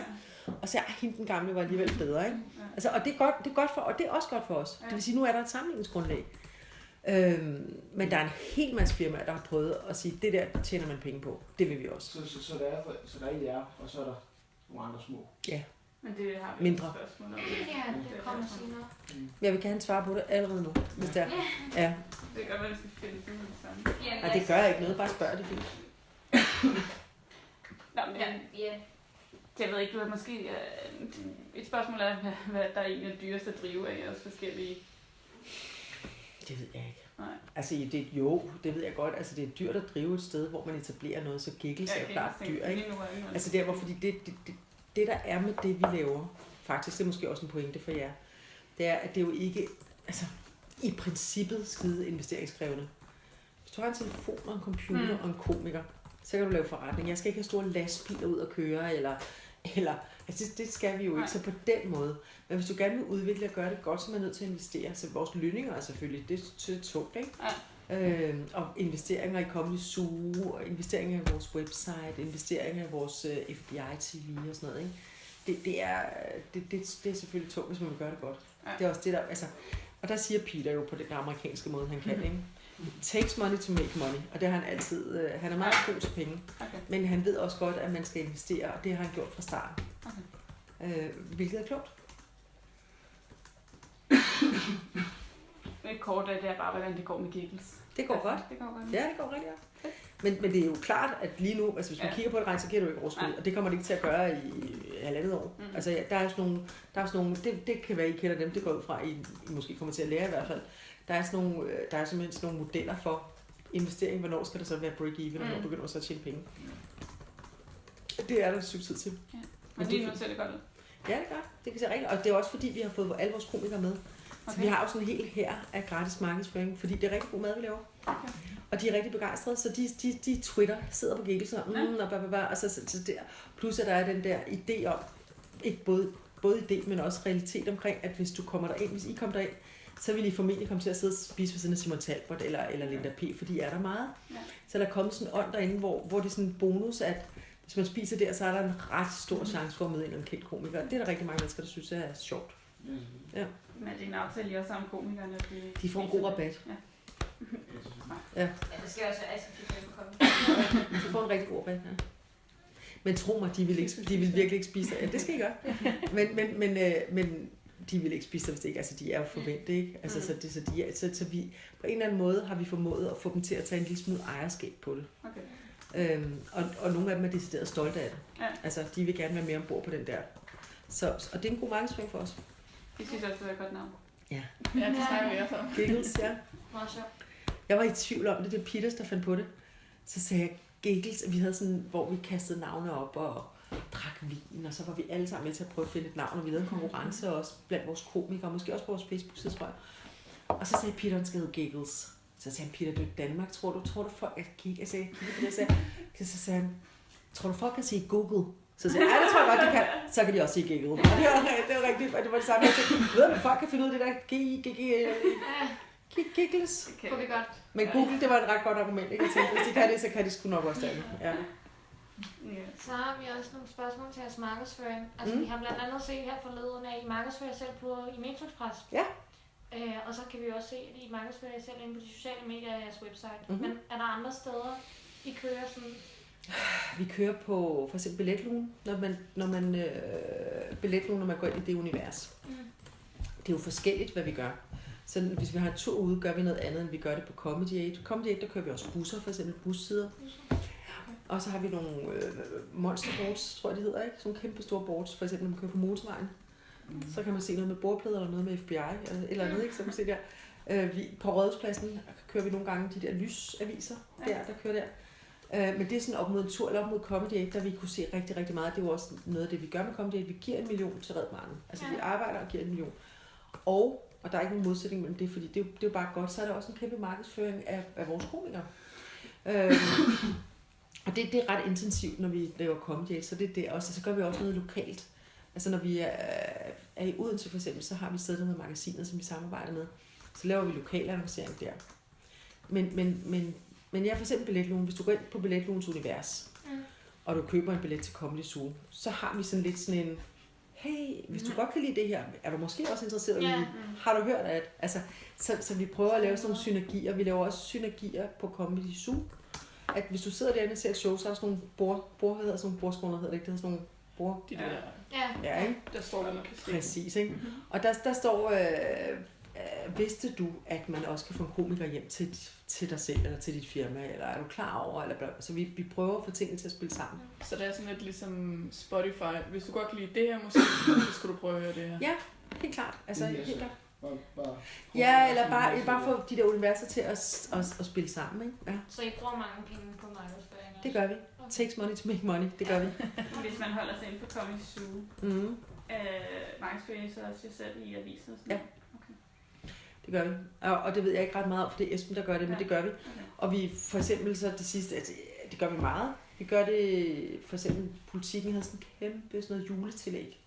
og så hende den gamle var alligevel bedre, ikke? Altså, og det er godt for, og det er også godt for os. Det vil sige, nu er der et sammenligningsgrundlag. Men der er en hel masse firmaer, der har prøvet at sige, det der tjener man penge på. Det vil vi også. Så der er jer, og så er der nogle andre små. Ja. Men det har vi mindre. Spørgsmål om. Ja, det kommer senere. Jeg vil gerne svare på det allerede nu, hvis det er. Ja. Det gør, at vi skal finde det med det samme. Nej, det gør jeg ikke noget. Bare spørg det fint. Nå, men jeg ved ikke, du har måske... et spørgsmål er, hvad der er egentlig er dyrest at drive af jeres forskellige... Det ved jeg ikke. Nej. Altså, det ved jeg godt. Altså, det er dyrt at drive et sted, hvor man etablerer noget, så Giggles er jo klart dyr, ikke? Altså, derfor, fordi det, der er med det, vi laver, faktisk, det er måske også en pointe for jer, det er, at det jo ikke, altså, i princippet skide investeringskrævende. Hvis du har en telefon og en computer og en komiker, så kan du lave forretning. Jeg skal ikke have store lastbiler ud at køre, eller altså det skal vi jo ikke, så på den måde. Men hvis du gerne vil udvikle og gøre det godt, så er man nødt til at investere. Så vores lønninger er selvfølgelig, det er tungt, ikke? Ja. Og investeringer i Comedy Zoo, og investeringer i vores website, investeringer i vores FBI-TV og sådan noget, ikke? Det er selvfølgelig tungt, hvis man vil gøre det godt. Ja. Det er også det, der, altså, og der siger Peter jo på den amerikanske måde, han kan, ikke? Takes money to make money, og det har han altid, han er meget god til penge, men han ved også godt, at man skal investere, og det har han gjort fra starten. Hvilket er klogt. Et kort af det er bare, hvordan det går med Giggles. Det går godt. Det går godt. Ja, det går rigtig godt. Men det er jo klart, at lige nu, altså hvis man kigger på det rent, så giver det jo ikke overskud, og det kommer det ikke til at gøre i 1,5 år. Altså der er sådan nogle, det kan være, I kender dem, det går ud fra, I måske kommer til at lære i hvert fald. Der er simpelthen sådan nogle modeller for investering, hvornår skal det så være break-even, og hvornår begynder man så at tjene penge. Det er der et stykke tid til. Ja. Men lige nu ser det godt ud. Ja, det gør. Det kan se rigtigt. Og det er også fordi, vi har fået alle vores komikere med. Så vi har jo sådan en hel her af gratis markedsføring, fordi det er rigtig god mad, vi laver. Okay. Og de er rigtig begejstrede, så de Twitter sidder på Giggles og og så der. Plus at der er den der idé om, ikke både idé, men også realitet omkring, at hvis du kommer derind, hvis I kommer derind, så vil I formentlig komme til at sidde og spise ved siden af Simon Talbot eller Linda P., fordi er der meget. Ja. Så der er kommet sådan en ånd derinde, hvor det er sådan en bonus, at hvis hvis man spiser der, så er der en ret stor chance for at møde en kendt komiker. Det er der rigtig mange mennesker, der synes er sjovt. Ja. Men det er en aftale, I også sammen komikerne? De får en god rabat. Ja. Ja, det skal også være komme. De får en rigtig god rabat, ja. Men tro mig, de vil virkelig ikke spise. Ja, det skal I gøre. Men de vil ikke spise, hvis det ikke. Altså, de er jo forventet, ikke? Altså, så vi, på en eller anden måde har vi formået at få dem til at tage en lille smule ejerskab på det. Okay. Og nogle af dem er decideret stolte af det. Ja. Altså, de vil gerne være med ombord på den der. Og det er en god markedsføring for os. De synes også, det er et godt navn. Ja. Ja, det snakker vi også om. Giggles, ja. Meget sjovt. Jeg var i tvivl om det. Det er Peters, der fandt på det. Så sagde jeg Giggles, vi havde sådan, hvor vi kastede navne op og drak vin, og så var vi alle sammen med til at prøve at finde et navn, og vi havde en konkurrence også blandt vores komikere, måske også på vores Facebook-side, tror jeg. Og så sagde Peter, han skal hedde Giggles. Så sagde han, Peter, du er i Danmark, tror du folk kan kigge? Jeg sagde, så sagde han, tror du folk kan sige Google? Så sagde jeg, det tror jeg godt, de kan. Så kan de også sige Giggle. Og det var rigtigt, og det var det samme. Jeg tænkte, ved du, folk kan finde ud af det der Giggles. Det kunne vi godt. Men Google, det var et ret godt argument, ikke? Jeg tænkte, hvis de kan det, så kan de sgu nok også det. Ja. Så har vi også nogle spørgsmål til jeres markedsføring. Altså, vi har blandt andet set her forleden, at I markedsfører selv på i Metro Express. Ja. Og så kan vi også se, at I markedsfører selv inde på de sociale medier af jeres website. Men er der andre steder, I kører sådan? Vi kører på for eksempel Billetlugen, når man går ind i det univers. Det er jo forskelligt, hvad vi gør. Så hvis vi har en tur ude, gør vi noget andet, end vi gør det på Comedy Aid. Comedy Aid, der kører vi også busser, for eksempel bussider. Og så har vi nogle monsterboards, tror jeg det hedder, ikke? Sådan kæmpe store boards, for eksempel når man kører på motorvejen. Så kan man se noget med bordplader eller noget med FBI eller andet, ikke? Så man se der. På Rådhuspladsen kører vi nogle gange de der lysaviser, der kører der. Men det er sådan op mod en tur, eller op mod Comedy Aid, der vi kunne se rigtig, rigtig meget. Det er jo også noget af det, vi gør med Comedy Aid. Vi giver 1 million til Red Barnet. Altså vi arbejder og giver 1 million. Og der er ikke nogen modsætning mellem det, fordi det er jo bare godt. Så er der også en kæmpe markedsføring af vores komikere. Og det er ret intensivt, når vi laver Comedy Aid. Så det er det også. Så gør vi også noget lokalt. Altså når vi er i Odense for eksempel, så har vi et sted, der hedder Magasinet, som vi samarbejder med. Så laver vi lokal annoncering der. Men jeg er for eksempel Billetlugen. Hvis du går ind på Billetlugens univers, og du køber en billet til Comedy Zoo, så har vi sådan lidt sådan en, hey, hvis du godt kan lide det her, er du måske også interesseret i det? Har du hørt at? Altså, så vi prøver at lave sådan nogle synergier. Vi laver også synergier på Comedy Zoo. At hvis du sidder derinde og ser et show, så er der sådan nogle hvad hedder sådan nogle bordskåner, hedder det ikke? Det er sådan nogle bord. De der. Ja, ikke? Der står der, man kan se. Præcis, ikke? Og der står, vidste du, at man også kan få en komiker hjem til dig selv, eller til dit firma, eller er du klar over, eller så vi prøver at få tingene til at spille sammen. Så det er sådan lidt ligesom Spotify. Hvis du godt kan lide det her musik, så skal du prøve at høre det her. Ja, helt klart. Altså, helt klart. Bare eller bare få de der universer til at spille sammen, ikke? Ja. Så I bruger mange penge på markedsføring? Det gør vi. Takes money to make money, det gør vi. Hvis man holder sig inde på Comedy Zoo, markedsføring så også jer selv i avisen og sådan. Ja. Det gør vi. Og det ved jeg ikke ret meget om, for det er Esben, der gør det, men det gør vi. Og vi for eksempel så det sidste, det gør vi meget. Vi gør det, for eksempel Politikken havde sådan kæmpe sådan noget juletillæg.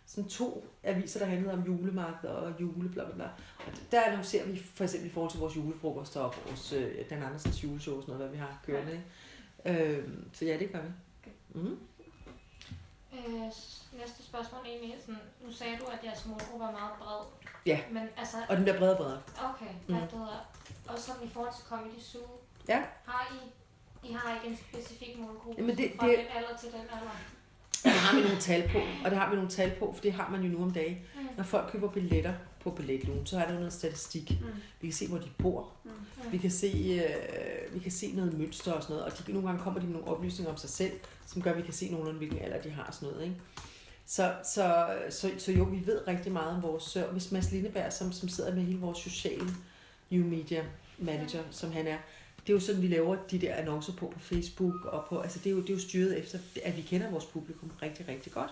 Sådan 2 aviser, der handlede om julemarkeder og jule, bla bla bla. Og der annoncerer vi for eksempel i forhold til vores julefrokoster og vores Dan Andersens juleshow og sådan noget, hvad vi har kørende. Ikke? Så ja, det gør vi. Okay. Næste spørgsmål egentlig sådan, nu sagde du, at jeres målgruppe er meget bred. Ja, men, altså, og den bliver bredere og bredere. Okay, hvad det hedder. Og sådan i forhold til Comedy Zoo, I har ikke en specifik målgruppe fra den alder til den alder? Det har vi nogle tal på, for det har man jo nu om dagen. Når folk køber billetter på Billetlugen, så er der jo noget statistik. Vi kan se, hvor de bor. Vi kan se noget mønster og sådan noget, og nogle gange kommer de med nogle oplysninger om sig selv, som gør, at vi kan se nogenlunde, hvilken alder de har og sådan noget, ikke? Så jo, vi ved rigtig meget om vores hvis Mads Lindeberg, som sidder med hele vores sociale new media manager, som han er, det er jo sådan, vi laver de der annoncer på Facebook, og på, altså det er jo styret efter, at vi kender vores publikum rigtig, rigtig godt.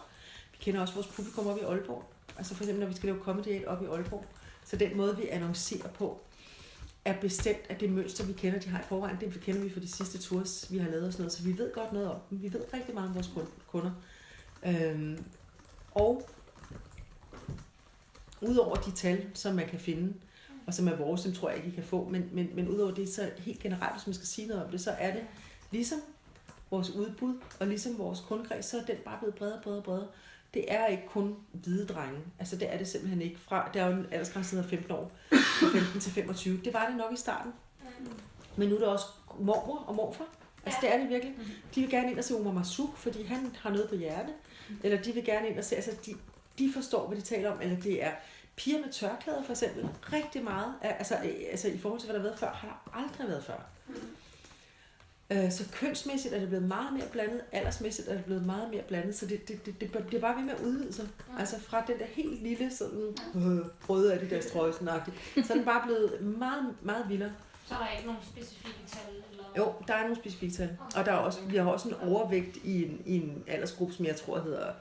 Vi kender også vores publikum op i Aalborg. Altså for eksempel, når vi skal lave Comedy Aid op i Aalborg. Så den måde, vi annoncerer på, er bestemt af det mønster, vi kender, de har i forvejen. Det kender vi fra de sidste tours, vi har lavet og sådan noget. Så vi ved godt noget om dem. Vi ved rigtig meget om vores kunder. Og udover de tal, som man kan finde, og som er vores, dem tror jeg ikke, I kan få, men udover det, så helt generelt, hvis man skal sige noget om det, så er det ligesom vores udbud, og ligesom vores kundekreds, så er den bare blevet bredere. Det er ikke kun hvide drenge. Altså det er det simpelthen ikke. Der er jo en aldersgrænse, der hedder 15 år. 15 til 25. Det var det nok i starten. Men nu er det også mormor og morfar. Altså det er det virkelig. De vil gerne ind og se Omar Marzouk, fordi han har noget på hjerte. Eller de vil gerne ind og se, altså de forstår, hvad de taler om. Eller det er piger med tørklæder for eksempel. Rigtig meget. Altså i forhold til, hvad der har været før, har der aldrig været før. Så kønsmæssigt er det blevet meget mere blandet, aldersmæssigt er det blevet meget mere blandet, så det er bare ved med at udvide sig. Altså fra den der helt lille sådan røde af de der strøjsenagtigt, så er den bare blevet meget, meget vildere. Så er der ikke nogen specifikke tal? Eller? Jo, der er nogle specifikke tal. Og der er også, vi har også en overvægt i en aldersgruppe, som jeg tror hedder,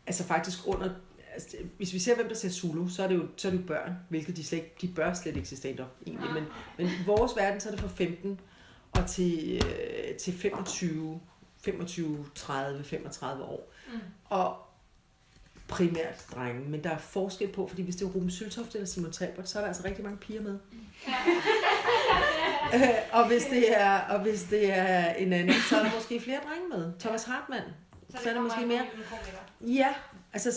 altså faktisk under, altså, hvis vi ser, hvem der ser Zulu, så er det jo børn, hvilket de bør slet ikke se stand-up egentlig. Men i vores verden, så er det fra 15 og til 25, 30, 35 år. Og primært drenge, men der er forskel på, fordi hvis det er Ruben Søltoft eller Simon Talbot, så er der altså rigtig mange piger med. Og hvis det er en anden, så er der måske flere drenge med. Thomas Hartmann, så er der måske mere. Ja, altså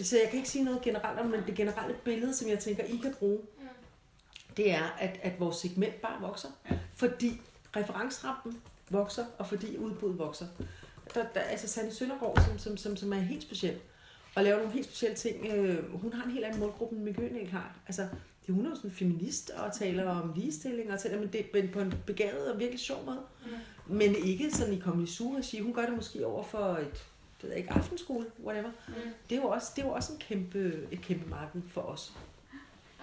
så jeg kan ikke sige noget generelt om, men det generelle billede, som jeg tænker, I kan bruge, det er, at vores segment bare vokser, fordi referencerampen vokser, og fordi udbuddet vokser. Der altså Sanne Søndergaard, som er helt speciel, og laver nogle helt specielle ting. Hun har en helt anden målgruppe, end Miljønæl har. Altså, hun er jo sådan en feminist, og taler om ligestilling, og taler, men på en begavet og virkelig sjov måde. Men ikke sådan i Comedy Zoo-regi. Hun gør det måske over for et aftenskole, whatever. Det er jo også et kæmpe marked for os.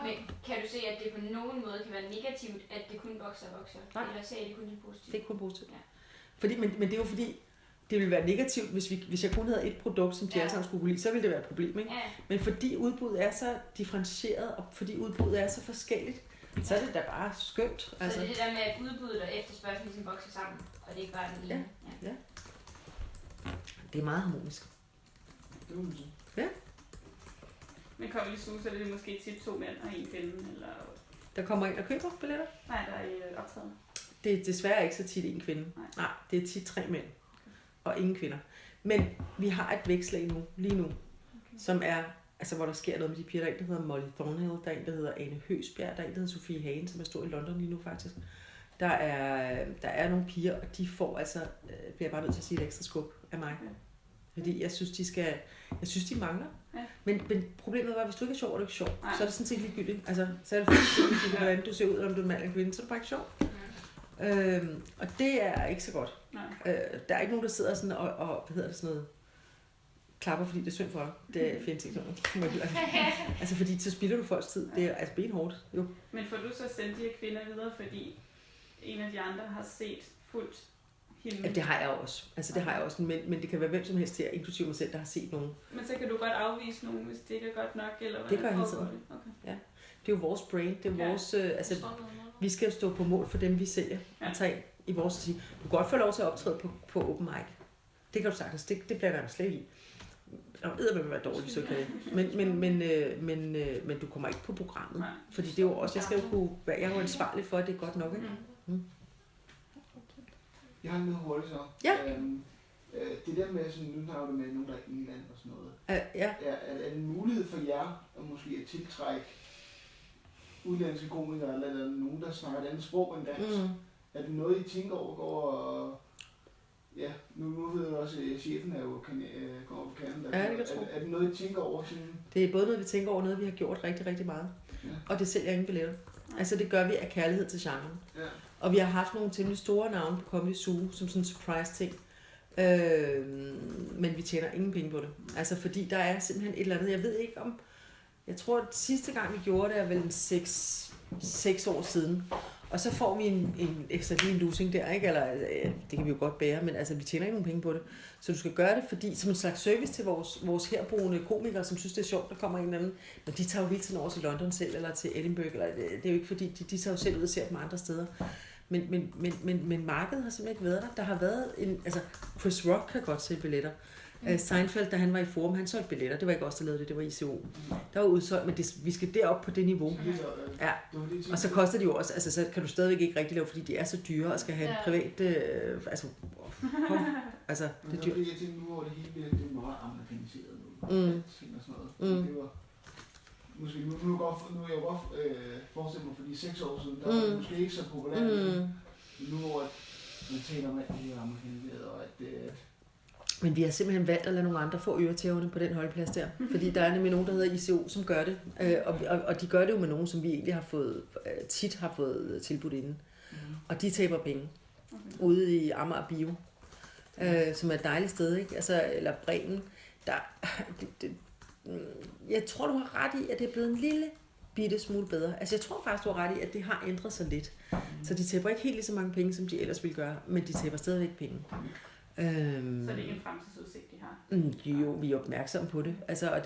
Men kan du se, at det på nogen måde kan være negativt, at det kun vokser og vokser? Nej. Eller ser I det kun som positivt? Det er kun positivt. Ja. Fordi, men det er jo fordi, det ville være negativt, hvis jeg kun havde et produkt, som de alle sammen skulle kunne lide, så ville det være et problem, ikke? Ja. Men fordi udbuddet er så differentieret, og fordi udbuddet er så forskelligt, så er det da bare skønt. Altså. Så det er det der med, at udbuddet og efterspørgselen ligesom vokser sammen, og det er ikke bare den ene? Ja. Det er meget harmonisk. Det må man sige. Ja. Men Comedy Zoo, så er det måske tit 2 mænd og 1 kvinde, eller... Der kommer ind og køber billetter? Nej, der er optaget. Det er desværre ikke så tit en kvinde. Nej, det er tit 3 mænd og ingen kvinder. Men vi har et vækslag lige nu, som er, altså hvor der sker noget med de piger. Der er en, der hedder Molly Thornhill, der er en, der hedder Ane Høsbjerg, der er en, der hedder Sofie Hagen, som er stor i London lige nu faktisk. Der er nogle piger, og de får altså, bliver bare nødt til at sige et ekstra skub af mig. Fordi jeg synes, de mangler. Ja. Men problemet var, hvis du ikke er sjov, og du ikke er sjov, så er det sådan set ligegyldigt. Altså, så er det ligegyldigt, hvordan du ser ud, eller om du er en mand eller en kvinde, så er det bare ikke sjov. Og det er ikke så godt. Der er ikke nogen, der sidder sådan og hvad hedder det sådan noget, klapper, fordi det er synd for dig. Det findes ikke sådan. Altså, fordi så spilder du folks tid. Det er altså benhårdt. Jo. Men får du så sendt de her kvinder videre, fordi en af de andre har set fuldt hende? Ja, det har jeg også. Altså, det har jeg også. Men det kan være hvem som helst her, inklusive mig selv, der har set nogen. Men så kan du godt afvise nogen, hvis det ikke er godt nok, eller hvad? Det gør jeg hele tiden. Okay. Ja. Det er jo vores brand. Det er vores, altså, vi skal stå på mål for dem, vi sælger og tage i vores sige. Du kan godt få lov til at optræde på open mic. Det kan du sagtens. Det bliver der slet i. Og det vil være dårligt, så kan det. Men du kommer ikke på programmet. Nej. Fordi det er jo også, jeg er jo ansvarlig for, at det er godt nok. Ikke? Jeg har noget hurtigt så. Ja. Det der med, sådan, nu har du med nogen, der er i England og sådan noget. Ja. Er det en mulighed for jer at måske at tiltrække udlandske komikere, eller nogen, der snakker et andet sprog end dansk? Er det noget, I tænker over, går og... Ja, nu ved jeg også, at chefen er jo kommer fra Canada. Ja, det kan jeg tro. Er det noget, I tænker over? Sådan? Det er både noget, vi tænker over, noget vi har gjort rigtig, rigtig meget. Ja. Og det sælger ingen billetter. Altså det gør vi af kærlighed til genren. Ja. Og vi har haft nogle temmelig store navne på Comedy Zoo, som sådan en surprise ting. Men vi tjener ingen penge på det. Altså fordi der er simpelthen et eller andet, jeg ved ikke om... Jeg tror, at sidste gang vi gjorde det er vel 6 år siden. Og så får vi en ekstra lige en losing der, ikke? Eller, det kan vi jo godt bære, men altså, vi tjener ikke nogen penge på det. Så du skal gøre det, fordi som en slags service til vores herboende komikere, som synes, det er sjovt, der kommer en eller anden. Men de tager jo hele tiden over til London selv, eller til Edinburgh, eller det er jo ikke fordi, de tager jo selv ud og ser dem andre steder. Men markedet har simpelthen ikke været der. Der har været altså Chris Rock kan godt sælge billetter. Seinfeld, da han var i Forum, han solgte billetter. Det var ikke os, der lavede det, det var ICO. Der var udsolgt, men vi skal derop på det niveau. Ja. Og så koster de jo også, altså så kan du stadigvæk ikke rigtig lave, fordi de er så dyre og skal have en privat, altså Altså, det er dyrt. Jeg tænkte nu, hvor det hele det er meget amerikaniseret nu. Og sådan noget. Det var, måske nu er jeg jo godt forestille mig, fordi 6 år siden, der var det måske ikke så populært. Nu hvor man taler om, at det er amerikaniseret, og at Men vi har simpelthen valgt at lade nogle andre få øretæverne på den holdeplads der. Fordi der er nemlig nogen, der hedder ICO, som gør det. Og de gør det jo med nogen, som vi egentlig tit har fået tilbudt inden. Og de taber penge. Ude i Amager Bio. Som er et dejligt sted, ikke? Altså, eller Bremen. Jeg tror, du har ret i, at det er blevet en lille bitte smule bedre. Altså, jeg tror faktisk, du har ret i, at det har ændret sig lidt. Så de taber ikke helt lige så mange penge, som de ellers ville gøre, men de taber stadigvæk penge. Så det er ikke en fremtidsudsigt, de har? Jo, vi er opmærksomme på det. Altså,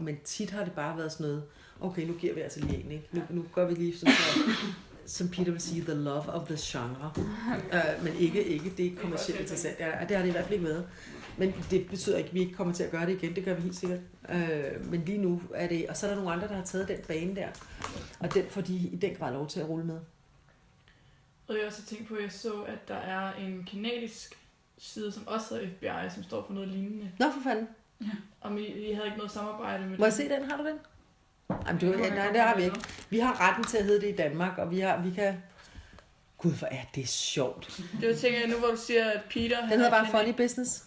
men tit har det bare været sådan noget, okay, nu giver vi altså lige en, ikke? Nu gør vi lige sådan noget, som Peter vil sige, the love of the genre. Men ikke det er kommercielt interessant. Ja, det har det i hvert fald ikke været. Men det betyder ikke, at vi ikke kommer til at gøre det igen. Det gør vi helt sikkert. Men lige nu er det... Og så er der nogle andre, der har taget den bane der. Og den får de i den grad lov til at rulle med. Og jeg også tænkt på, at jeg så, at der er en kanadisk side, som også hedder FBI, som står for noget lignende. Nå, for fanden. Ja. Og I havde ikke noget samarbejde med Må jeg se den? Har du den? Nej, det har vi ikke. Vi har retten til at hedde det i Danmark, og vi kan... Gud, hvor er det sjovt. Det tænker jeg nu, hvor du siger, at Peter... Den hedder bare Funny Business.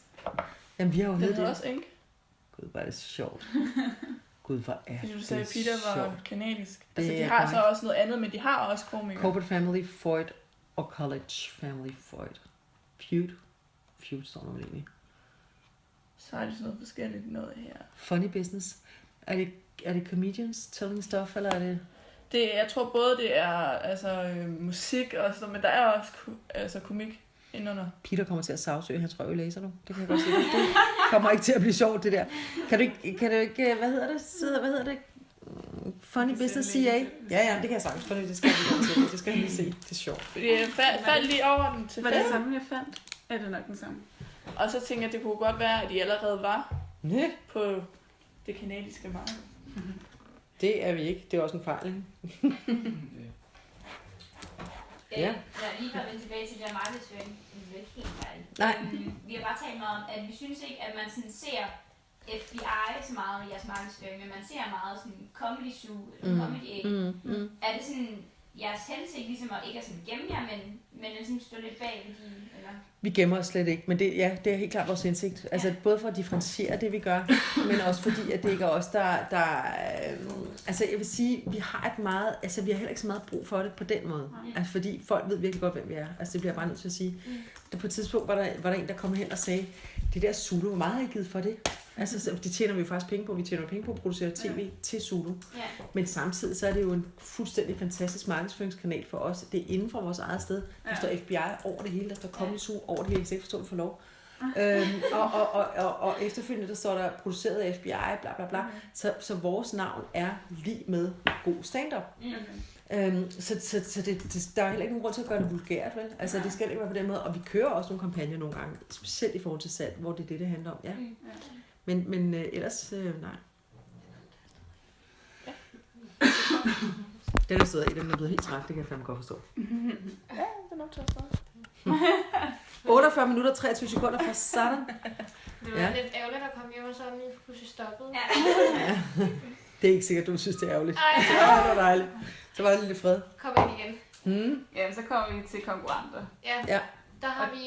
Jamen, vi har jo heddet det. Den hedder også Ink. Gud, hvor er det sjovt. Gud, hvor er det. Du sagde, at Peter var kanadisk. Altså, de har så også noget andet, men de har også komikere. Corporate Family, Freud og College Family, Freud. Feud står der egentlig. Så har de sådan noget forskelligt noget her. Funny Business. Er det comedians telling stuff, eller er det... Jeg tror både det er altså, musik og sådan, men der er også altså, komik indunder. Peter kommer til at sagsøge hans røv, læser du? Det kan jeg godt se. Det kommer ikke til at blive sjovt, det der. Kan du ikke hvad hedder det? Funny Business CA? Ja, det kan jeg sagtens. Det skal jeg lige til. Det skal jeg lige se. Det er sjovt. Jeg faldt lige over den til. Var det samme, jeg fandt? Er det nok den samme? Og så tænker jeg, at det kunne godt være, at de allerede var på det kanadiske marked. Det er vi ikke. Det er også en fejl, ikke? Ja, lige for at vende tilbage til det der markedsføring, det er ikke helt færdigt. Nej. Vi har bare talt meget om, at vi synes ikke, at man sådan ser FBI så meget i jeres markedsføring, men man ser meget sådan comedy zoo, eller comedy aid. Er det sådan jeres hensigt ligesom at ikke at sådan gemme jer, men ligesom stå lidt bag ved de, eller? Vi gemmer os slet ikke, men det er helt klart vores hensigt. Altså både for at differentiere det, vi gør, men også fordi, at det ikke er os, der altså jeg vil sige, vi har vi har heller ikke så meget brug for det på den måde. Altså fordi folk ved virkelig godt, hvem vi er. Altså det bliver jeg bare nødt til at sige. På et tidspunkt var der en, der kom hen og sagde, det der Zulu, hvor meget har I givet for det? Altså, det tjener vi jo faktisk penge på. Vi tjener penge på at producere tv til Zulu. Ja. Men samtidig så er det jo en fuldstændig fantastisk markedsføringskanal for os. Det er inden for vores eget sted. Der står FBI over det hele. Der står Comedy Zoo over det hele. Jeg kan ikke forstå det for lov. Og efterfølgende der står der produceret af FBI, bla bla bla. Så vores navn er lige med god stand-up. Så der er heller ikke nogen grund til at gøre det vulgært, vel? Altså det skal ikke være på den måde. Og vi kører også nogle kampagner nogle gange, specielt i forhold til salg, hvor det er det handler om. Ja. Men ellers, nej. Ja. Den er stået i, den er blevet helt træt, det kan jeg fandme godt forstå. Ja, den er optaget stadig. 48 minutter, 23 sekunder fra sådan. Det var lidt ærgerligt at komme hjem, og så er den lige pludselig stoppet. Ja. Det er ikke sikkert, du synes, det er ærgerligt. Det var dejligt. Så var det lidt fred. Kom ind igen. Ja, så kommer vi til konkurrenter. Ja. Der har vi,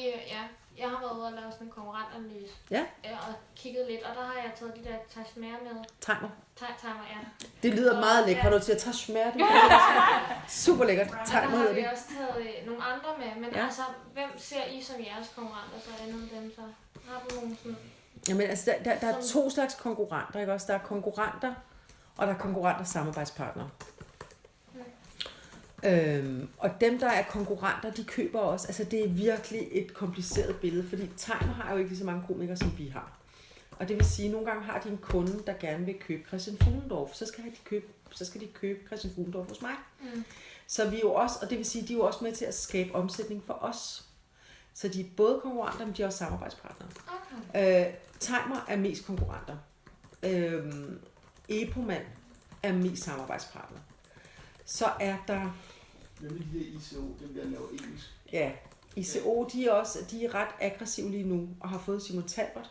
jeg har været ude og lave sådan en konkurrentanalyse. Ja. Og kigget lidt, og der har jeg taget de der Tashmer med. Timer. Timer, ja. Det lyder meget lækkert, når du siger Tashmer. Super lækkert. Timer hedder det. Der har vi også taget nogle andre med, men altså, hvem ser I som jeres konkurrenter, så er det nogle af dem, så har du nogle sådan... Jamen altså, der er to slags konkurrenter, ikke også? Der er konkurrenter, og der er konkurrenter samarbejdspartnere. Og dem, der er konkurrenter, de køber også. Altså, det er virkelig et kompliceret billede, fordi Timer har jo ikke lige så mange komikere, som vi har. Og det vil sige, at nogle gange har de en kunde, der gerne vil købe Christian Fuhlendorf. Så skal de købe Christian Fuhlendorf hos mig. Så vi er jo også, og det vil sige, de er jo også med til at skabe omsætning for os. Så de er både konkurrenter, men de er også samarbejdspartnere. Okay. Timer er mest konkurrenter. Epoman er mest samarbejdspartner. Så er der... Hvem er de der ICO, dem der laver engelsk? Ja, ICO, de er ret aggressive lige nu, og har fået Simon Talbot.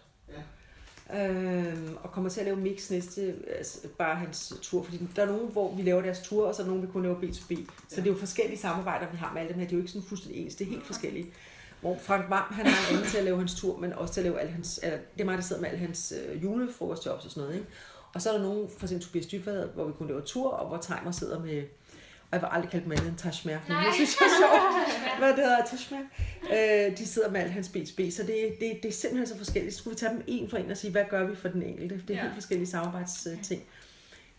Og kommer til at lave mix næste, altså bare hans tur, fordi der er nogen, hvor vi laver deres tur, og så er nogen, vi kun laver B2B. Så det er jo forskellige samarbejder, vi har med alle dem her. Det er jo ikke sådan fuldstændig ens, det er helt forskellige. Hvor Frank Hvam, han har en anden til at lave hans tur, men også til at lave alle hans, det er mig, der sidder med alle hans julefrokostjobs og sådan noget, ikke? Og så er der nogen, for eksempel Tobias Dybvad, hvor vi kun laver tur, og hvor Timer sidder med, og jeg var aldrig kaldt med en Tashmer, for jeg synes, det er sjovt, hvad det hedder, Tashmer. De sidder med alt hans B2B, så det er simpelthen så forskelligt. Så skulle vi tage dem en for en og sige, hvad gør vi for den enkelte? Det er helt forskellige samarbejdsting.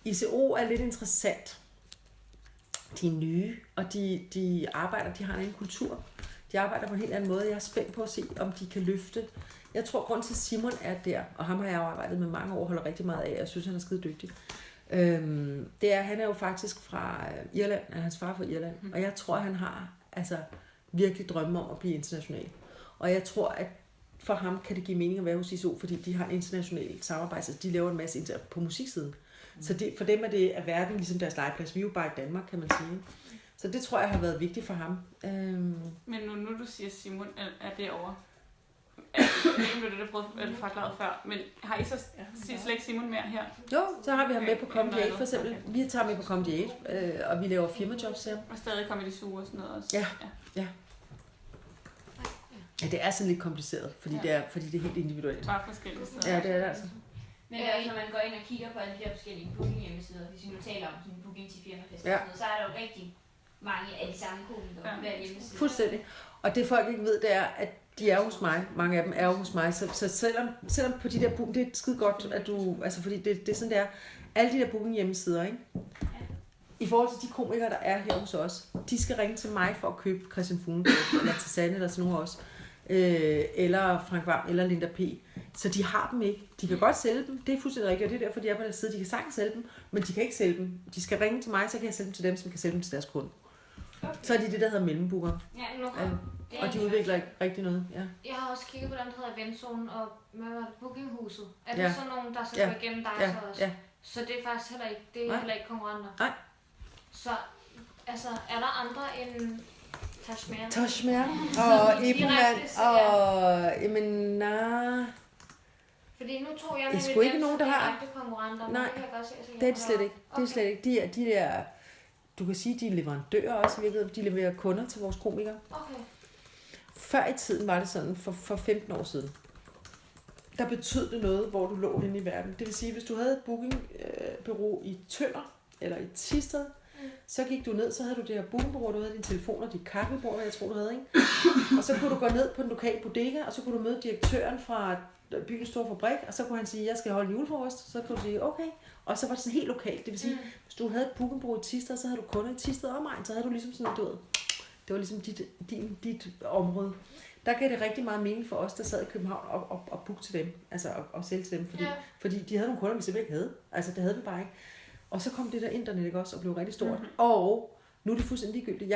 ICO er lidt interessant. De er nye, og de arbejder, de har en anden kultur. De arbejder på en helt anden måde. Jeg er spændt på at se, om de kan løfte. Jeg tror, grund til, at Simon er der, og ham har jeg jo arbejdet med mange år, holder rigtig meget af, og jeg synes, han er skide dygtig. Det er, han er jo faktisk fra Irland, er hans far fra Irland, og jeg tror, han har altså virkelig drømme om at blive international. Og jeg tror, at for ham kan det give mening at være hos ISO, fordi de har en international samarbejde, så de laver en masse på musiksiden. Så for dem er verden ligesom deres legeplads. Vi er jo bare i Danmark, kan man sige. Så det tror jeg har været vigtigt for ham. Men nu du siger Simon, er det over? Det du prøvede at forklare før, men har I så slet ikke Simon mere her? Jo, så har vi ham med på Comedy 8 for eksempel. Okay. Vi tager med på Comedy 8, og vi laver firmajobs her. Og stadig Comedy Zoo og sådan noget også? Ja, det er sådan lidt kompliceret, fordi det er helt individuelt. Bare forskellige steder. Ja, det er det altså. Men når man går ind og kigger på alle de her forskellige booking hjemmesider, hvis vi nu taler om sådan booking til firmafest, så er der jo rigtig mange af de samme komikere på hver hjemmeside. Fuldstændig. Og det folk ikke ved, det er, at de er hos mig. Mange af dem er hos mig. Så selvom på de der booking, det er skide godt, at du, altså fordi det er sådan der, alle de der booking hjemmesider, ikke? I forhold til de komikere, der er her hos os, de skal ringe til mig for at købe Christian Fuglendorf, eller til Sanne, eller sådan nogle også. Eller Frank Hvam, eller Linda P. Så de har dem ikke. De kan godt sælge dem, det er fuldstændig rigtigt, og det er derfor, de er på deres side. De kan sagtens sælge dem, men de kan ikke sælge dem. De skal ringe til mig, så kan jeg sælge dem til dem, som kan sælge dem til deres kunde. Okay. Så er de det, der hedder mellembooker. Og de udvikler ikke rigtig noget. Ja. Jeg har også kigget på den, der hedder Eventzone og Bookinghuset. Er det sådan nogen, der skal gå igennem dig så også? Ja. Så det er faktisk heller ikke, heller ikke konkurrenter? Nej. Så altså, er der andre end Tashmer og Ebemann og fordi nu tror jeg, det er sgu ikke nogen, der har konkurrenter. Nej, det er det slet ikke. Det er slet ikke. De er, du kan sige, de er leverandører også. De leverer kunder til vores komikere. Okay. Før i tiden var det sådan, for 15 år siden, der betød det noget, hvor du lå inde i verden. Det vil sige, hvis du havde et bookingbureau i Tønder eller i Thisted, så gik du ned, så havde du det her bookingbureau, du havde din telefon og dit kaffebord, jeg tror, du havde, ikke? Og så kunne du gå ned på den lokale bodega, og så kunne du møde direktøren fra byens store fabrik, og så kunne han sige, jeg skal holde en julefrokost. Så kunne du sige, okay. Og så var det sådan helt lokalt. Det vil sige, hvis du havde et bookingbureau i Thisted, så havde du kunder i Thisted og omegn, så havde du ligesom sådan, du ved, det var ligesom dit område. Der gav det rigtig meget mening for os, der sad i København og booke til dem, altså og sælge til dem, fordi de havde nogle kunder, vi simpelthen ikke havde. Altså det havde vi bare ikke. Og så kom det der internet, ikke også, og blev rigtig stort. Og nu er det fuldstændig ligegyldigt.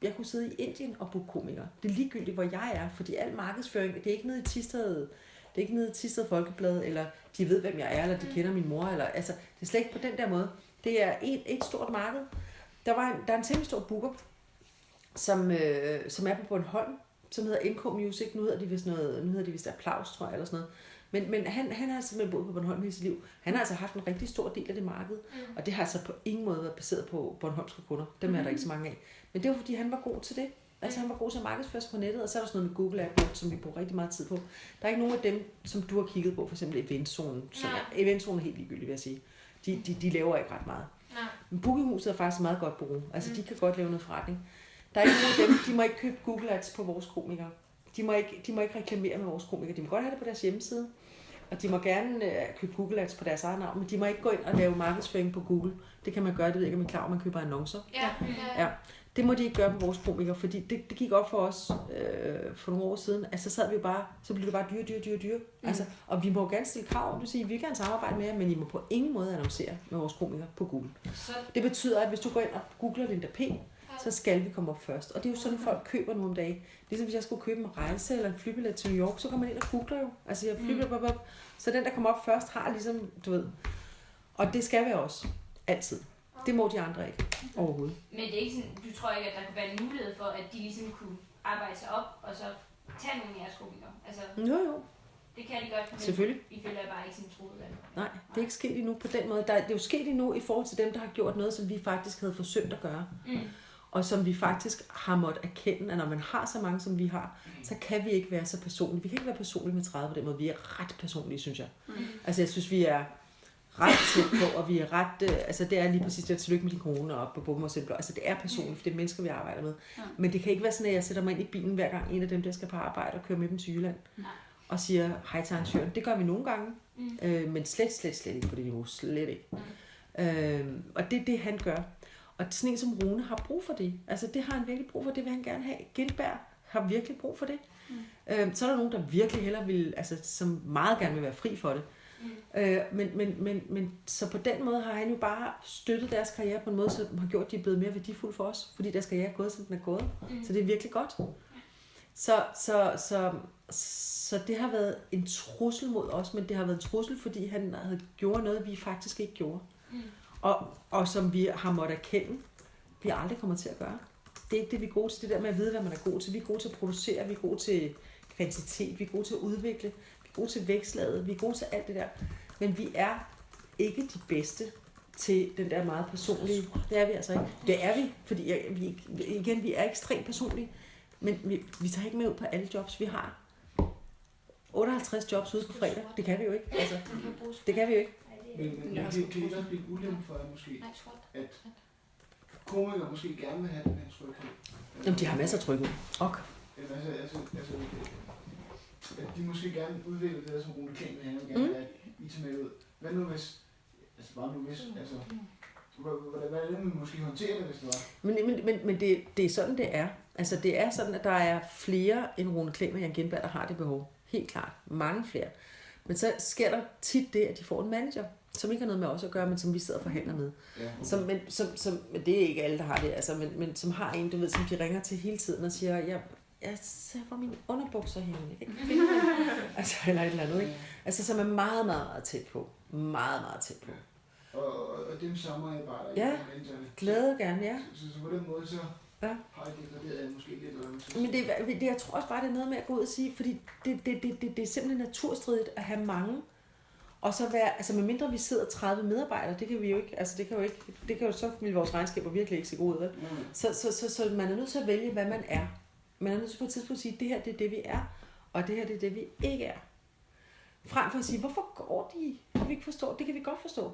Jeg kunne sidde i Indien og booke komikere. Det er ligegyldigt, hvor jeg er, fordi al markedsføring, det er ikke nede i Thisted, det er ikke nede i Thisted Folkeblad, eller de ved, hvem jeg er, eller de kender min mor, eller altså, det er slet ikke på den der måde. Det er et stort marked. Der er en temmelig stor booker, som er på Bornholm, som hedder NK Music. Nu hedder de vist Applaus, tror jeg, eller sådan noget. Men han har simpelthen boet på Bornholm hele sit liv. Han har altså haft en rigtig stor del af det marked, og det har altså på ingen måde været baseret på bornholmske kunder. Dem er der ikke så mange af. Men det var fordi, han var god til det. Altså han var god til at markedsføre på nettet, og så er der sådan noget med Google AdWords, som vi bruger rigtig meget tid på. Der er ikke nogen af dem, som du har kigget på, for eksempel Eventzone. Eventzone er helt ligegyldigt, vil jeg sige. De laver ikke ret meget. Nej. Men Bookinghuset er faktisk meget godt bureau. Altså de kan godt lave noget forretning. Der er ikke nogen af dem, de må ikke købe Google Ads på vores komikere. De må ikke reklamere med vores komikere. De må godt have det på deres hjemmeside. Og de må gerne købe Google Ads på deres eget navn, men de må ikke gå ind og lave markedsføring på Google. Det kan man gøre, det ved jeg ikke, om man er klar, man køber annoncer. Ja. Det må de ikke gøre på vores komikere, fordi det gik op for os for nogle år siden. Altså så sad vi jo bare, så blev det bare dyre. Altså, og vi må gerne stille krav, det siger, vi vil gerne samarbejde med jer, men I må på ingen måde annoncere med vores komikere på Google. Så det betyder, at hvis du går ind og googler Linda P, så skal vi komme op først. Og det er jo sådan, folk køber nu om dagen. Ligesom hvis jeg skulle købe en rejse eller en flybillet til New York, så går man ind og googler jo. Altså jeg flybillet, så den, der kommer op først, har ligesom, du ved. Og det skal være også. Altid. Det må de andre ikke overhovedet. Men det er ikke sådan, du tror ikke, at der kunne være en mulighed for, at de ligesom kunne arbejde sig op, og så tage nogle af jeres komikere. Altså, Jo. det kan de godt, men selvfølgelig. I føler bare ikke sin troede af det. Nej, det er ikke sket endnu på den måde. Det er jo sket endnu i forhold til dem, der har gjort noget, som vi faktisk havde forsøgt at gøre. Og som vi faktisk har måttet erkende, at når man har så mange, som vi har, så kan vi ikke være så personlige. Vi kan ikke være personlige med 30 på den måde. Vi er ret personlige, synes jeg. Altså, jeg synes, vi er ret tæt på, og vi er ret... altså, det er lige præcis det, tillykke med de corona op på Bum og Simpler. Altså, det er personligt, for det er mennesker, vi arbejder med. Men det kan ikke være sådan, at jeg sætter mig ind i bilen hver gang en af dem, der skal på arbejde og kører med dem til Jylland. Og siger hej til arrangøren. Det gør vi nogle gange, men slet ikke på det niveau. Slet ikke. Og det er det, han gør. Og sådan en som Rune har brug for det. Altså, det har han virkelig brug for. Det vil han gerne have. Gindberg har virkelig brug for det. Så er der nogen, der virkelig hellere vil, altså, som meget gerne vil være fri for det. Men så på den måde har han jo bare støttet deres karriere på en måde, som har gjort, at de er blevet mere værdifulde for os. Fordi deres karriere er gået, som den er gået. Så det er virkelig godt. Så det har været en trussel mod os, men det har været en trussel, fordi han havde gjort noget, vi faktisk ikke gjorde. Og som vi har måttet erkende, vi aldrig kommer til at gøre. Det er ikke det, vi er gode til. Det der med at vide, hvad man er god til. Vi er gode til at producere, vi er gode til kvantitet, vi er gode til at udvikle, vi er gode til vækstlaget, vi er gode til alt det der. Men vi er ikke de bedste til den der meget personlige. Det er vi altså ikke. Det er vi, fordi vi er ekstremt personlige. Men vi tager ikke med ud på alle jobs, vi har. 58 jobs ude på fredag. Det kan vi jo ikke. Altså, det kan vi jo ikke. Men det kan ikke også blive ulempe for jer måske, at komikere måske gerne vil have den her tryghed. Jamen, de har masser af tryghed. Altså, at de måske gerne udvikler det der, som Rune Kjær vil have, og gerne vil have I tager med ud. Hvad nu hvis, altså, hvordan er det, man måske håndterer det, hvis det var? Men det er sådan, det er. Altså, det er sådan, at der er flere end Rune Kjær og Jan Gindberg, der har det behov. Helt klart. Mange flere. Men så sker der tit det, at de får en manager, som ikke har noget med os at gøre, men som vi sidder og forhandler med. Ja, okay. Men det er ikke alle, der har det, altså, men som har en, du ved, som de ringer til hele tiden og siger, jeg ser hvor mine underbukser hænger, jeg kan ikke finde dem. Altså, eller et eller andet, ikke? Altså, som er meget, meget, meget tæt på. Meget, meget tæt på. Og dem samarbejder ja, glæder gerne, ja. Så på den måde, så har I degraderet måske lidt, eller men jeg tror også bare, det er noget med at gå ud og sige, fordi det er simpelthen naturstridigt at have mange, og så være, altså med mindre vi sidder 30 medarbejdere, det kan vi jo ikke, altså det kan jo så vil vores regnskaber virkelig ikke se gode ud, vel? Så man er nødt til at vælge, hvad man er. Man er nødt til på et tidspunkt at sige, det her det er det, vi er, og det her det er det, vi ikke er. Frem for at sige, hvorfor går de? Det kan vi ikke forstå. Det kan vi godt forstå.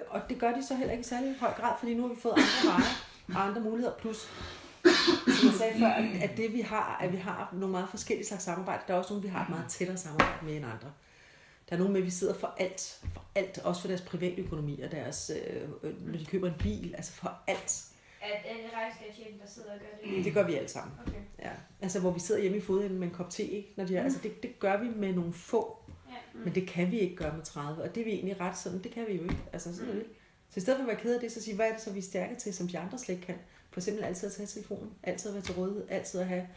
Og det gør de så heller ikke i særlig høj grad, fordi nu har vi fået andre veje og andre muligheder. Plus, som jeg sagde før, at det vi har, at vi har nogle meget forskellige slags samarbejde. Der er også nogle, vi har et meget tættere samarbejde med end andre. Der er nogle med, at vi sidder for alt, også for deres privatøkonomi og deres, når de køber en bil, altså for alt. Er det regnskabschefen, der sidder og gør det? Det gør vi alle sammen. Okay. Ja. Altså hvor vi sidder hjemme i fodenden med en kop te, ikke? Når de har, altså det gør vi med nogle få, men det kan vi ikke gøre med 30, og det er vi egentlig ret sådan, det kan vi jo ikke. Altså sådan er det. Så i stedet for at være ked af det, så sige, hvad er det så vi er stærke til, som de andre slet ikke kan? For eksempel altid at tage telefonen, altid at være til rådighed, altid at have,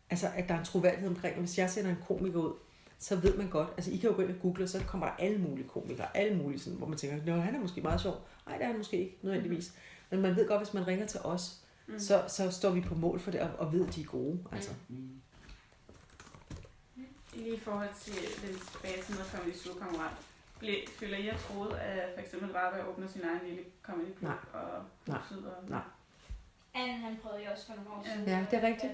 altså at der er en troværdighed omkring, hvis jeg sender en komiker ud, så ved man godt, altså I kan jo gå ind og google, og så kommer der alle mulige komikere, alle mulige sådan, hvor man tænker, han er måske meget sjov. Nej, det er han måske ikke nødvendigvis. Men man ved godt, hvis man ringer til os, så står vi på mål for det, og ved, at de er gode. Altså. Lige i forhold til den tilbage til noget Comedy Zoo konkurrent, føler I, at troede, at for eksempel Varberg åbner sin egen lille comedy club og Syd? Nej. Anne, han prøvede jo også for nogle år siden. Ja, det er rigtigt.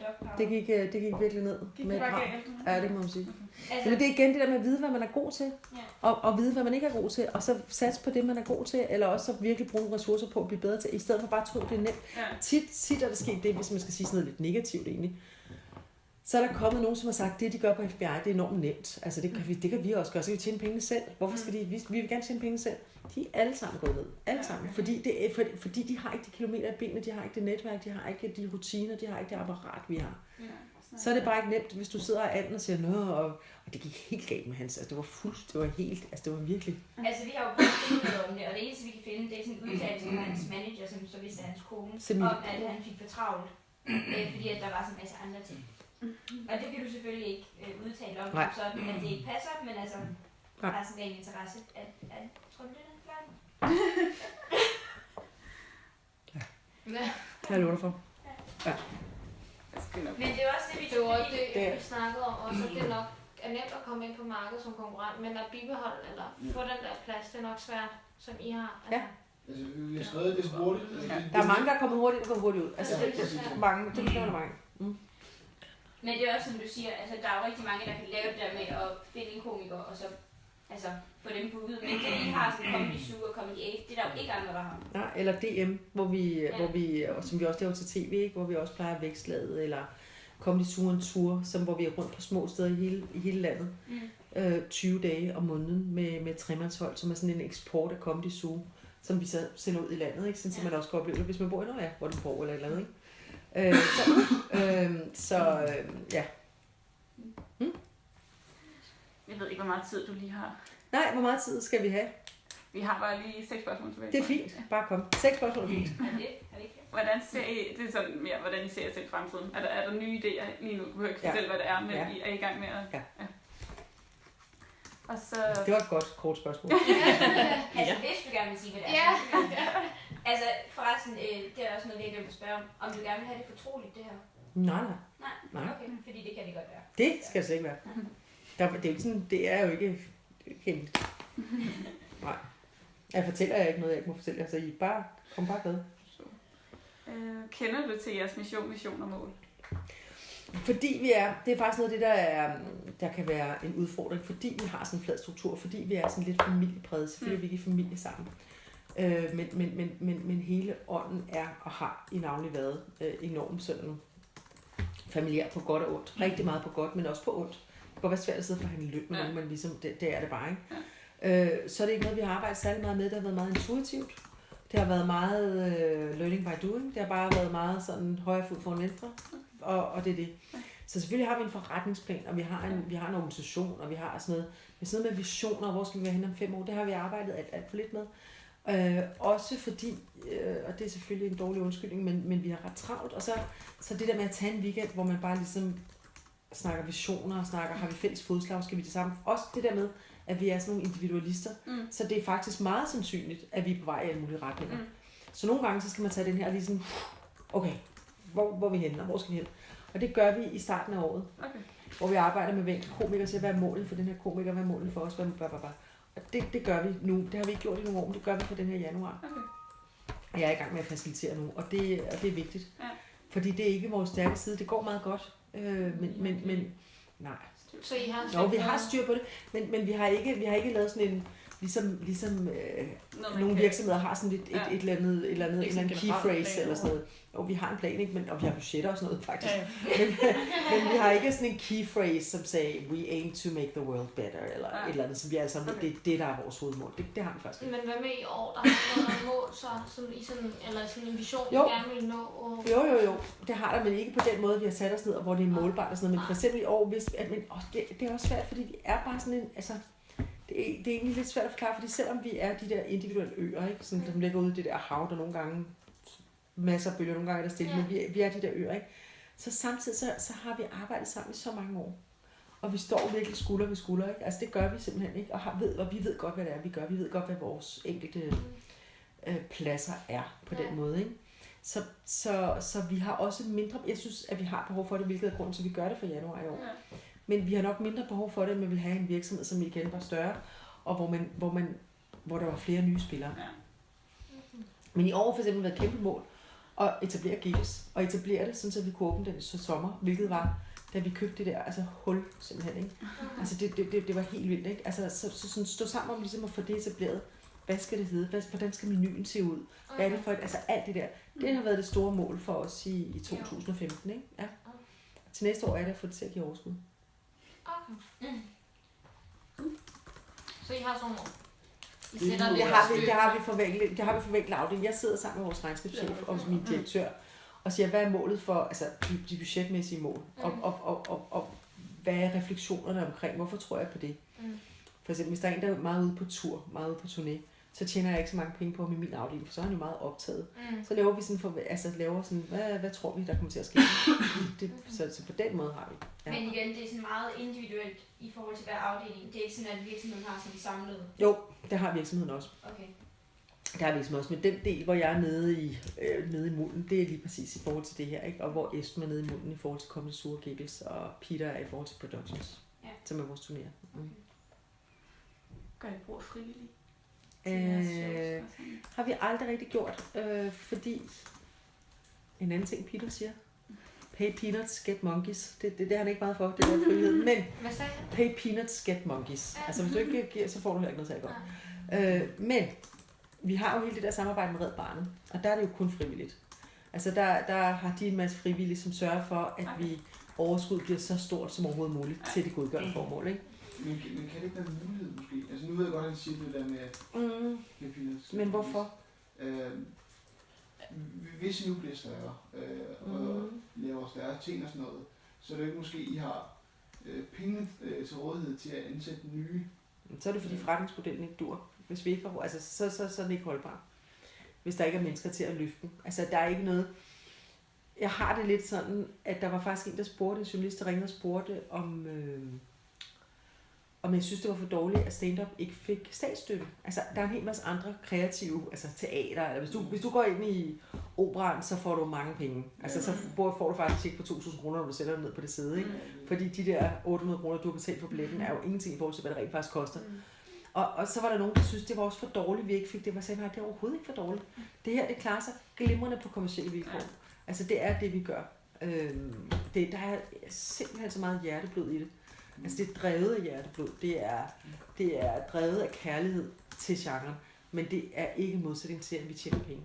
Det gik virkelig ned. Gik det bare galt? Ja, det må man sige. Altså, men det er igen det der med at vide, hvad man er god til, og vide, hvad man ikke er god til, og så satse på det, man er god til, eller også så virkelig bruge nogle ressourcer på at blive bedre til, i stedet for bare at tro, det er nemt. Ja. Tit er der sket det, hvis man skal sige sådan noget lidt negativt egentlig. Så er der kommet nogen, som har sagt, det de gør på FBI, det er enormt nemt. Altså det kan vi også gøre, så kan vi tjene pengene selv. Hvorfor skal vi vil gerne tjene penge selv. De er alle sammen gået ned. Alle sammen. Fordi de har ikke de kilometer i benene, de har ikke det netværk, de har ikke de rutiner, de har ikke det apparat, vi har. Så er det bare ikke nemt, hvis du sidder og anden og siger noget, og det gik helt galt med hans. Altså det var virkelig. Altså vi har jo prøvet at finde noget om det, og det eneste vi kan finde, det er sådan en udtalelse fra hans manager, som så vidste hans kone, om at han fik for travlt, fordi at der var så en masse andre ting. Og det kan du selvfølgelig ikke udtale om, sådan at det ikke passer, men altså, der er sådan en interesse, at tror du det er den fløjt? Ja. Jeg lover dig for. Ja. Jeg skal Men det er også det, vi snakkede om også, at det nok er nemt at komme ind på markedet som konkurrent, men at bibeholde eller få den der plads, det er nok svært, som I har. Altså. Ja. Altså, vi har skrevet det hurtigt. Der er mange, der er kommet hurtigt og går hurtigt ud. Altså, det er mange. Det er mange. Men det er også, som du siger, altså, der er jo rigtig mange, der kan lave det der med at finde en komiker, og så få dem booket. Men det, I har sådan Comedy Zoo og Comedy 8, det er der jo ikke andre, der har. Nej, eller DM, hvor vi, som vi også laver til tv, ikke? Hvor vi også plejer at vækstlaget, eller Comedy Zoo en tur, hvor vi er rundt på små steder i hele landet. 20 dage om måneden med tremandshold, som er sådan en eksport af Comedy Zoo, som vi så sender ud i landet, ikke? Sådan, så man også kan opleve det, hvis man bor i Norge, hvor den bor eller et eller andet. Ikke? Ja. Jeg ved ikke, hvor meget tid du lige har. Nej, hvor meget tid skal vi have? Vi har bare lige 6 spørgsmål tilbage. Det er fint. Bare kom. 6 spørgsmål er fint. Hvordan ser I, det er sådan mere, hvordan I ser jer selv i fremtiden? Er der nye idéer lige nu? Du behøver ikke fortælle, hvad det er, men I er i gang med at... Ja. Og så... Det var et godt, kort spørgsmål. Altså, hvis du gerne vil sige, hvad det er. Altså, forresten, det er også noget, jeg glemte at spørge om du gerne vil have det fortroligt, det her? Nej. Okay, fordi det kan det godt være. Det skal det så ikke være. Det er jo ikke hemmeligt. Nej. Jeg fortæller jer ikke noget, jeg ikke må fortælle jer, så I kom bare med. Kender du til jeres mission, vision og mål? Fordi det er faktisk noget af det, der kan være en udfordring, fordi vi har sådan en flad struktur, fordi vi er sådan lidt familiepræget, selvfølgelig er vi ikke i familie sammen. Men hele ånden er og har i navnlig været enormt sådan familiær på godt og ondt. Rigtig meget på godt, men også på ondt. Det kan godt være svært at sidde og forhandle løn med nogen, men ligesom det er det bare, ikke? Så er det ikke noget, vi har arbejdet særlig meget med. Det har været meget intuitivt. Det har været meget learning by doing. Det har bare været meget sådan højre fod foran venstre. Og det er det. Så selvfølgelig har vi en forretningsplan, og vi har en organisation, og vi har sådan noget med visioner, hvor skal vi være henne om 5 år. Det har vi arbejdet alt for lidt med. Også fordi, og det er selvfølgelig en dårlig undskyldning, men vi har ret travlt. Og så det der med at tage en weekend, hvor man bare ligesom snakker visioner, har vi fælles fodslag, skal vi det samme. Også det der med, at vi er sådan nogle individualister. Så det er faktisk meget sandsynligt, at vi er på vej i alle mulige retninger. Så nogle gange, så skal man tage den her ligesom, okay, hvor er vi henne, og hvor skal vi hen? Og det gør vi i starten af året. Okay. Hvor vi arbejder med hver komiker til at være målet for den her komiker, hvad er målet for os, Og det gør vi nu. Det har vi ikke gjort i nogle år, men det gør vi for den her januar. Okay. Og jeg er i gang med at facilitere nu, og det er vigtigt. Ja. Fordi det er ikke vores stærke side. Det går meget godt, men nej. Så I har styr på vi har styr på det, men vi har ikke lavet sådan en, ligesom nogle virksomheder har sådan et eller andet key phrase eller sådan noget. Og vi har en plan, ikke? Og vi har budgetter og sådan noget faktisk. Men vi har ikke sådan en key phrase, som siger, we aim to make the world better, eller et eller andet, som vi alle sammen, det der er vores hovedmål. Det har vi faktisk. Men hvad med i år, der har noget mål, så sådan i sådan, eller sådan en vision, vi gerne vil nå? Og... Jo, det har der, men ikke på den måde, vi har sat os ned, og hvor det er målbart og sådan noget. Men for eksempel i år, det er også svært, fordi vi er bare sådan en, altså, det er egentlig lidt svært at forklare, fordi selvom vi er de der individuelle øer, ikke, som ligger ude i det der hav, der nogle gange masser af bølger, nogle gange er der stille, men vi er de der øer, ikke? Så samtidig så har vi arbejdet sammen i så mange år, og vi står virkelig skulder ved skulder, ikke? Altså det gør vi simpelthen ikke, og vi ved godt, hvad det er, vi gør. Vi ved godt, hvad vores enkelte pladser er på den måde, ikke? Så vi har også mindre, jeg synes, at vi har behov for det, hvilket er grunden til, at vi gør det for januar i år. Ja. Men vi har nok mindre behov for det, end vi vil have en virksomhed, som igen var større, og hvor der var flere nye spillere. Ja. Men i år for eksempel været et kæmpe mål at etablere Gilles, og etablere det, sådan så vi kunne åbne den så sommer, hvilket var, da vi købte det der hul simpelthen, ikke? Altså det var helt vildt, ikke? Altså så sådan stå sammen om ligesom at få det etableret. Hvad skal det hedde? Hvordan skal menuen se ud? Hvad er det for altså alt det der. Det har været det store mål for os i 2015, ikke? Ja. Til næste år er det at få det til at give overskud. Okay. Så I har sådan nogle... Det har vi forventet afdeling. Jeg sidder sammen med vores regnskabschef og min direktør og siger, hvad er målet for altså de budgetmæssige mål, og hvad er refleksionerne omkring, hvorfor tror jeg på det? For eksempel, hvis der er en, der er meget ude på tur, meget ude på turné, så tjener jeg ikke så mange penge på med min afdeling, for så er han jo meget optaget. Så laver vi sådan, hvad tror vi, der kommer til at ske? Så på den måde har vi. Ja. Men igen, det er sådan meget individuelt i forhold til hver afdeling. Det er ikke sådan, at virksomheden har sådan samlet. Jo, det har virksomheden også. Okay. Der er ligesom også med den del, hvor jeg er nede i munden, det er lige præcis i forhold til det her, ikke? Og hvor Esben er nede i munden i forhold til Comedy Zoo og Giggles, og Peter er i forhold til Productions, som er vores turnéer. Gør I brug af frivillige? Har vi aldrig rigtig gjort, fordi en anden ting Peter siger, pay peanuts, get monkeys. Det er han ikke meget for, det er frivillighed. Men pay peanuts, get monkeys. Altså hvis du ikke giver, så får du heller ikke noget særligt godt. Men vi har jo hele det der samarbejde med Red Barnet, og der er det jo kun frivilligt. Altså der har de en masse frivillige, som sørger for, at vi overskud bliver så stort som overhovedet muligt til det godgørende formål, ikke? Men kan det ikke være en mulighed måske? Altså nu ved jeg godt, at han siger det der med peanuts. Men hvorfor? Hvis I nu bliver større og laver større ting og sådan noget, så er det ikke måske, I har penge til rådighed til at ansætte nye. Så er det fordi forretningsmodellen ikke dur. Hvis vi ikke har, altså, så er den ikke holdbar. Hvis der ikke er mennesker til at løfte den. Altså der er ikke noget. Jeg har det lidt sådan, at der var faktisk en, der spurgte, en journalist, der ringede og spurgte om jeg synes, det var for dårligt, at stand-up ikke fik statsstøtte. Altså, der er en hel masse andre kreative, altså teater, eller hvis du går ind i operaen, så får du mange penge. Altså, så får du faktisk tjek på 2.000 kroner, når du sætter dig ned på det sæde, ikke? Fordi de der 800 kroner, du har betalt for billetten, er jo ingenting i forhold til, hvad det rent faktisk koster. Og så var der nogen, der synes, det var også for dårligt, vi ikke fik det. Jeg sagde, nej, det er overhovedet ikke for dårligt. Det her, det klarer sig glimrende på kommercielle vilkår. Altså, det er det, vi gør. Der er simpelthen så meget hjerteblod i det. Altså det er drevet af hjerteblod, det er drevet af kærlighed til genren, men det er ikke modsætning til, at vi tjener penge.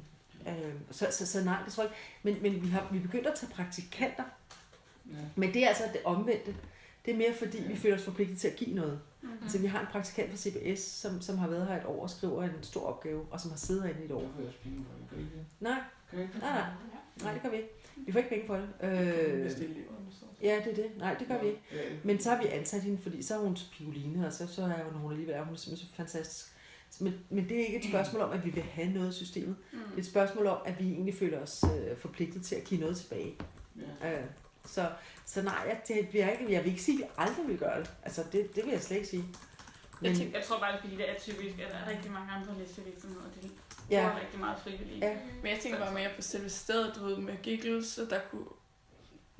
Så nej, det tror jeg ikke. Men vi begyndte at tage praktikanter, men det er altså det omvendte. Det er mere fordi, vi føler os forpligtet til at give noget. Altså vi har en praktikant fra CBS, som har været her et år og skriver en stor opgave, og som har siddet herinde i et år. Nej, det gør vi ikke. Vi får ikke penge for det. Ja, det er det. Nej, det gør vi ikke. Men så har vi ansat hende, fordi så er hun pioline, og så er hun alligevel, hun er simpelthen så fantastisk. Men det er ikke et spørgsmål om, at vi vil have noget i systemet. Det er et spørgsmål om, at vi egentlig føler os forpligtet til at give noget tilbage. Så nej, jeg vil ikke sige, at vi aldrig vil gøre det. Altså, det vil jeg slet ikke sige. Men jeg tror bare, fordi det er typisk, at der er rigtig mange andre listevirksomheder, og det er rigtig meget frivillige. Ja. Men jeg tænker bare mere på selve stedet, du ved, med Giggles, og der kunne...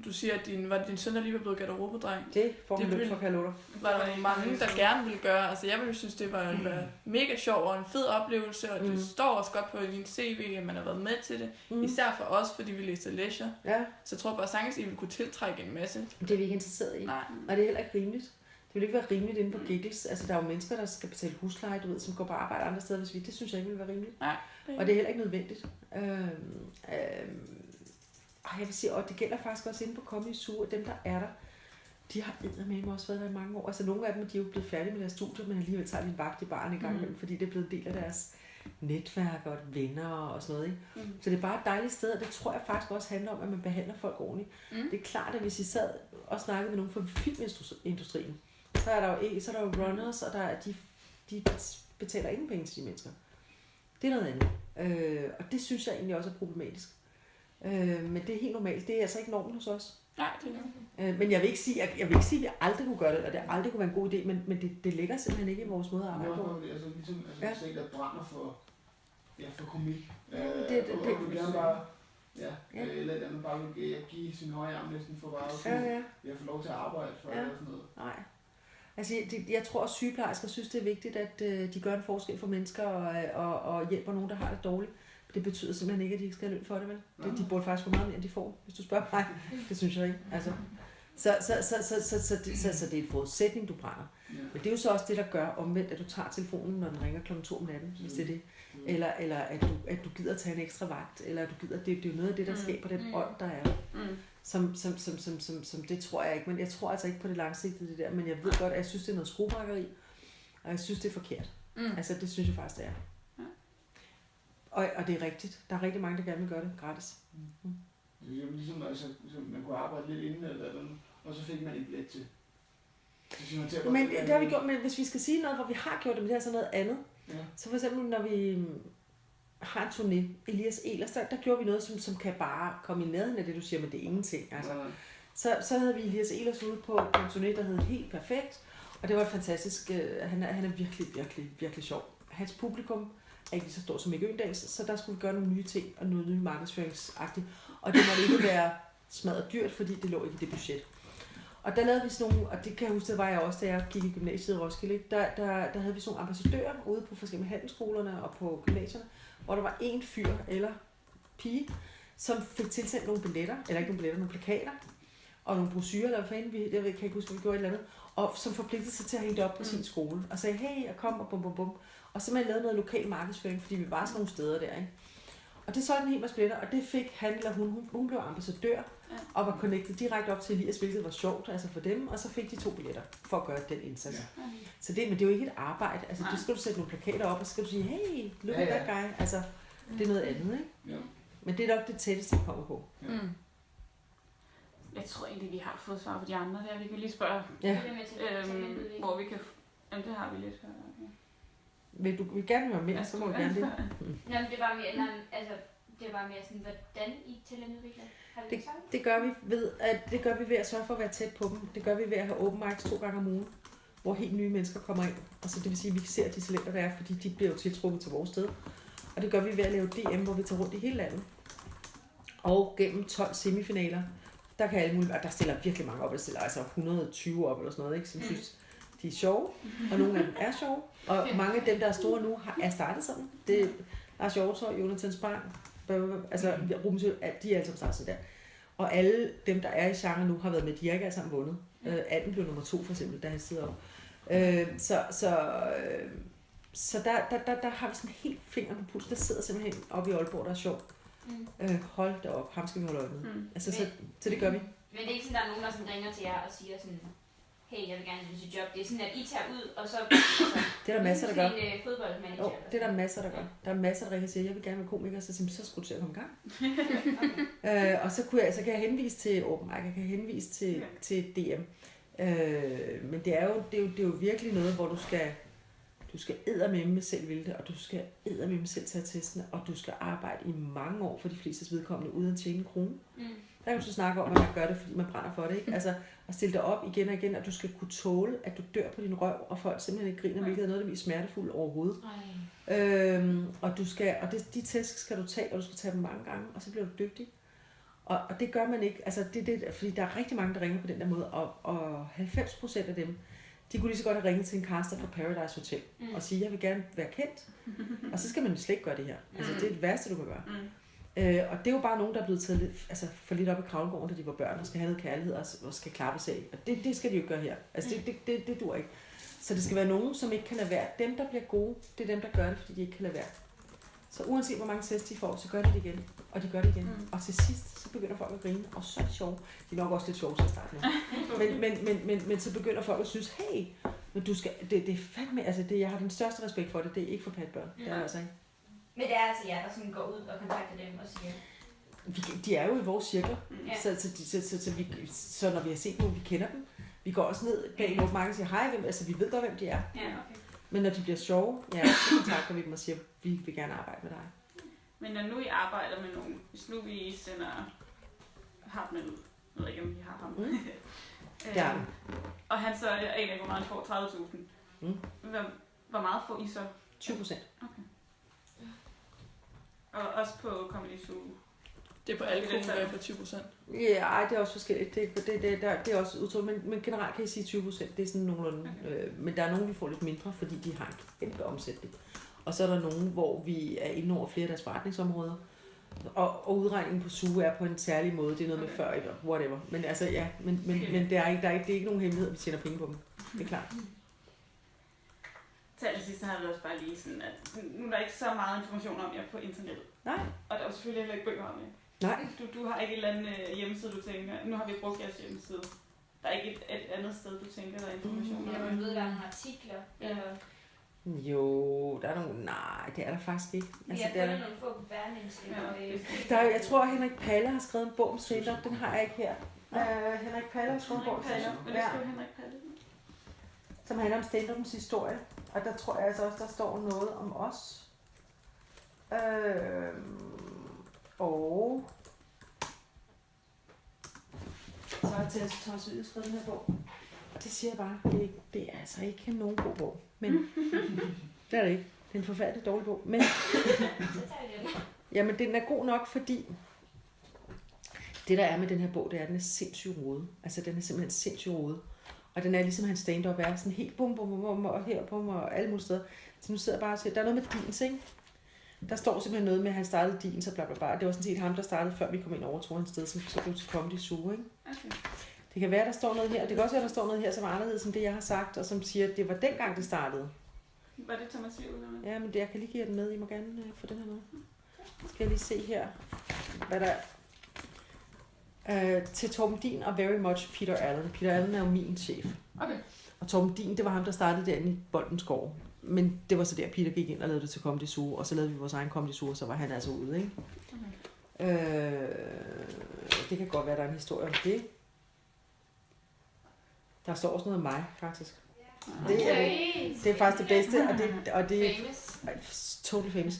Du siger, at din søn lige var blevet garderobedreng. Det får han løb for kaloter. Var der mange, der gerne ville gøre. Altså jeg ville synes, det var mega sjov og en fed oplevelse, og det står også godt på din CV, at man har været med til det. Især for os, fordi vi læste leisure. Ja. Så jeg tror bare, sagtens, I ville kunne tiltrække en masse. Det er vi ikke interesseret i. Nej. Og det er heller ikke rimeligt. Det vil ikke være rimeligt inde på Giggles. Altså der er jo mennesker, der skal betale husleje, du ved, som går på arbejde andre steder, hvis vi. Det synes jeg ikke vil være rimeligt. Nej. Og det er heller ikke nødvendigt. Og jeg vil sige, og det gælder faktisk også inde på Comedy Zoo, at dem, der er der, de har eddermame også været der i mange år. Altså nogle af dem, de er jo blevet færdige med deres studier, men alligevel tager de en vagt i baren i gang imellem, fordi det er blevet en del af deres netværk og venner og sådan noget. Ikke? Så det er bare et dejligt sted, og det tror jeg faktisk også handler om, at man behandler folk ordentligt. Det er klart, at hvis I sad og snakkede med nogen fra filmindustrien, så er der jo runners, og de betaler ingen penge til de mennesker. Det er noget andet. Og det synes jeg egentlig også er problematisk. Men det er helt normalt. Det er altså ikke normen hos os. Nej, det er men jeg vil ikke sige, at vi aldrig kunne gøre det, eller det aldrig kunne være en god idé, men det ligger simpelthen ikke i vores måde at arbejde på. Altså ligesom en der brænder for komik. Og vil gerne bare eller andet bare vil give sin høje arm næsten for bare at få lov til at arbejde for det og sådan noget. Nej. Altså, jeg tror, at sygeplejersker synes, det er vigtigt, at de gør en forskel for mennesker og hjælper nogen, der har det dårligt. Det betyder simpelthen ikke, at de ikke skal have løn for det, vel? De burde faktisk få meget mere, end de får, hvis du spørger mig. Det synes jeg ikke. Altså. Så det er en forudsætning, du brænder. Men det er jo så også det, der gør omvendt, at du tager telefonen, når den ringer kl. 2 om natten, hvis det er det. Eller at du gider tage en ekstra vagt, eller at du gider, det er jo noget af det, der sker på den ånd, der er. Som det tror jeg ikke, men jeg tror altså ikke på det langsigtede det der, men jeg ved godt, at jeg synes, det er noget skruebrækkeri, og jeg synes, det er forkert. Altså, det synes jeg faktisk, det er. Og det er rigtigt. Der er rigtig mange, der gerne vil gøre det gratis. Det er ligesom, altså, man kunne arbejde lidt inden eller andet, og så fik man en billet til. Men det har vi gjort, men hvis vi skal sige noget, hvor vi har gjort det, men det er så noget andet. Ja. Så for eksempel, når vi har en turné, Elias Ehlers, der gjorde vi noget, som kan bare komme i nærheden af det, du siger, men det er ingenting. Altså. Så havde vi Elias Ehlers ude på en turné, der hed Helt Perfekt, og det var fantastisk. Han er virkelig, virkelig, virkelig sjov. Hans publikum er ikke lige så stor som Mikke Øendals, så der skulle vi gøre nogle nye ting og noget nye markedsføringsagtigt. Og det måtte ikke være smadret dyrt, fordi det lå ikke i det budget. Og der lavede vi sådan nogle, og det kan jeg huske, det var jeg også, da jeg gik i gymnasiet i Roskilde, der havde vi sådan nogle ambassadører ude på forskellige handelsskolerne og på gymnasierne, hvor der var en fyr eller pige, som fik tilsendt nogle billetter, eller ikke nogle billetter, nogle plakater, og nogle brochurer, eller hvad fanden, jeg kan ikke huske, hvad vi gjorde et eller andet, og som forpligtede sig til at hænge det op på sin skole, og sagde, hey, jeg kom, og bum, bum, bum. Og så man lavede noget lokal markedsføring, fordi vi var sådan nogle steder der, ikke? Og det solgte en hel masse billetter, og det fik han eller hun blev ambassadør, og var connectet direkte op til Elias, hvilket var sjovt altså for dem, og så fik de 2 billetter for at gøre den indsats. Ja. Så det, men det er jo ikke et arbejde, altså det skal du sætte nogle plakater op, og så skal du sige, hey, look at that guy, altså det er noget andet, ikke? Ja. Men det er nok det tætteste, jeg kommer på. Ja. Jeg tror egentlig, vi har fået svar på de andre der, vi kan lige spørge, hvor vi kan, jamen det har vi lidt. Vil gerne høre mere, så må vi gerne det. Jamen det var mere, det var mere sådan, hvordan I talentudvikler? Det gør vi ved at sørge for at være tæt på dem. Det gør vi ved at have open mics 2 gange om ugen, hvor helt nye mennesker kommer ind. Altså det vil sige, at vi ser de talenter, der er, fordi de bliver jo tiltrukket til vores sted. Og det gør vi ved at lave DM, hvor vi tager rundt i hele landet. Og gennem 12 semifinaler, der kan alle mulige, der stiller virkelig mange op, der stiller altså 120 op eller sådan noget, ikke, som synes, de er sjove, og nogle af dem er sjove. Og mange af dem, der er store nu, er startet sådan. Det er Lars Hjortøj, Jonathan Spang, altså Ruben Sø, de er alle sammen startet sådan der. Og alle dem, der er i genre nu, har været med, de har ikke alle sammen vundet. 18 blev nummer 2 for eksempel, da han sidder op. Så der har vi sådan en helt finger på pulsen. Der sidder simpelthen oppe i Aalborg, der er sjov. Hold da op, ham skal vi holde øje med. Altså, så det gør vi. Men det er ikke sådan, der er nogen, der sådan ringer til jer og siger sådan, hey, jeg vil gerne have dit job. Det er sådan, at I tager ud, og så... Det er der masser, der gør. En fodboldmanager. Jo, det er der masser, der gør. Der er masser, der ringer og siger, jeg vil gerne være komiker, så skulle du til at komme i gang. Okay. Og så kan jeg henvise til Open Mic, jeg kan henvise til DM. Men det er jo virkelig noget, hvor du skal eddermemme selv ville det, og du skal eddermemme selv tage testene, og du skal arbejde i mange år for de fleste vedkommende, uden at tjene en krone. Der kan du så snakke om, at man gør det, fordi man brænder for det, ikke? Altså at stille dig op igen og igen, og du skal kunne tåle, at du dør på din røv, og folk simpelthen ikke griner, hvilket er noget af det mest smertefulde overhovedet. Og de test skal du tage, og du skal tage dem mange gange, og så bliver du dygtig. Og det gør man ikke, altså fordi der er rigtig mange, der ringer på den der måde, og 90% af dem, de kunne lige så godt have ringet til en caster fra Paradise Hotel og sige, jeg vil gerne være kendt. Og så skal man jo slet ikke gøre det her. Altså det er det værste, du kan gøre. Og det er jo bare nogen, der er blevet taget for lidt op i kravlegården, da de var børn, og skal have noget kærlighed og skal klappe sig af. Og det skal de jo ikke gøre her. Altså det dur ikke. Så det skal være nogen, som ikke kan lade være. Dem, der bliver gode, det er dem, der gør det, fordi de ikke kan lade være. Så uanset hvor mange tests de får, så gør de det igen. Og de gør det igen. Og til sidst, så begynder folk at grine. Og så er det sjovt. De er nok også lidt sjove til at starte med. Men så begynder folk at synes, hey, men du skal, det er fandme, altså jeg har den største respekt for det. Det er ikke for patbørn. Det er altså ikke. Men det er altså jer, der sådan går ud og kontakter dem og siger... De er jo i vores cirkler. Så når vi har set dem, vi kender dem. Vi går også ned bag vores marked og siger, hej, altså vi ved godt, hvem de er. Ja, okay. Men når de bliver sjove, så kontakter vi dem og siger, vi vil gerne arbejde med dig. Men når nu I arbejder med nogen, hvis nu vi sender ham ud, jeg ved ikke, om I har ham. Og han så, jeg aner ikke, hvor meget han får, 30.000. Hvor meget får I så? 20%. Okay. Og også på Comedy Zoo? Det er på alle kroner på 20%? Ja, det er også forskelligt. Det er også udtryk, men generelt kan I sige 20%. Det er sådan nogenlunde. Okay. Men der er nogen, vi får lidt mindre, fordi de har en kæmpe omsætning. Og så er der nogen, hvor vi er inde over flere af deres forretningsområder. Og udregningen på Zoo er på en særlig måde. Det er noget med før, eller whatever. Men altså, ja, men det er ikke nogen hemmelighed, at vi tjener penge på dem. Det er klart. Til allersidst har vi også bare lige sådan, at nu er der ikke så meget information om jer på internettet. Nej. Og der er selvfølgelig heller ikke bøger om jer. Nej. Du har ikke et eller andet hjemmeside, du tænker, nu har vi brugt jeres hjemmeside. Der er ikke et andet sted, du tænker, der er information om. Ja, man ved, der er nogle artikler. Eller... Jo, der er nogle... Nej, det er der faktisk ikke. Altså, jeg har fundet nogle få på Berlingske. Jeg tror, at Henrik Palle har skrevet en bog om stand-up. Den har jeg ikke her. Henrik Palle har skrevet en bog om stand-up. Hvad skriver Henrik Palle? Som handler om stand-upens historie. Og der tror jeg altså også, der står noget om os. Og så har jeg til at skrive den her bog. Og det siger jeg bare, det er altså ikke nogen god bog. Men det er det ikke. Det er en forfærdelig dårlig bog. Men, jamen, den er god nok, fordi det, der er med den her bog, det er, at den er sindssygt rodet. Altså, den er simpelthen sindssygt rodet. Og den er ligesom hans stand-up er sådan helt bum, bum, bum, og her, bum, og alle mulige steder. Så nu sidder jeg bare og siger, der er noget med Dins, ikke? Der står simpelthen noget med, at han startede Dins og bla bla bla. Det var sådan set ham, der startede, før vi kom ind over, tror hans sted, som så blev til Comedy Zoo, ikke? Okay. Det kan være, der står noget her. Det kan også være, der står noget her, som er anderledes end det, jeg har sagt, og som siger, at det var dengang, det startede. Var det Thomas Liv, eller hvad? Ja, men det, jeg kan lige give den med. I må gerne få den her med. Skal jeg lige se her, hvad der er. Til Torben Din og Very Much Peter Allen. Peter Allen er jo min chef. Okay. Og Torben Din, det var ham, der startede derinde i Boldens Gård. Men det var så der, Peter gik ind og lavede det til Comedy Zoo, og så lavede vi vores egen Comedy Zoo, og så var han altså ude, ikke? Okay. Det kan godt være, der er en historie om det. Der står også noget om mig, faktisk. Okay. Det er faktisk det bedste, og det er totally famous.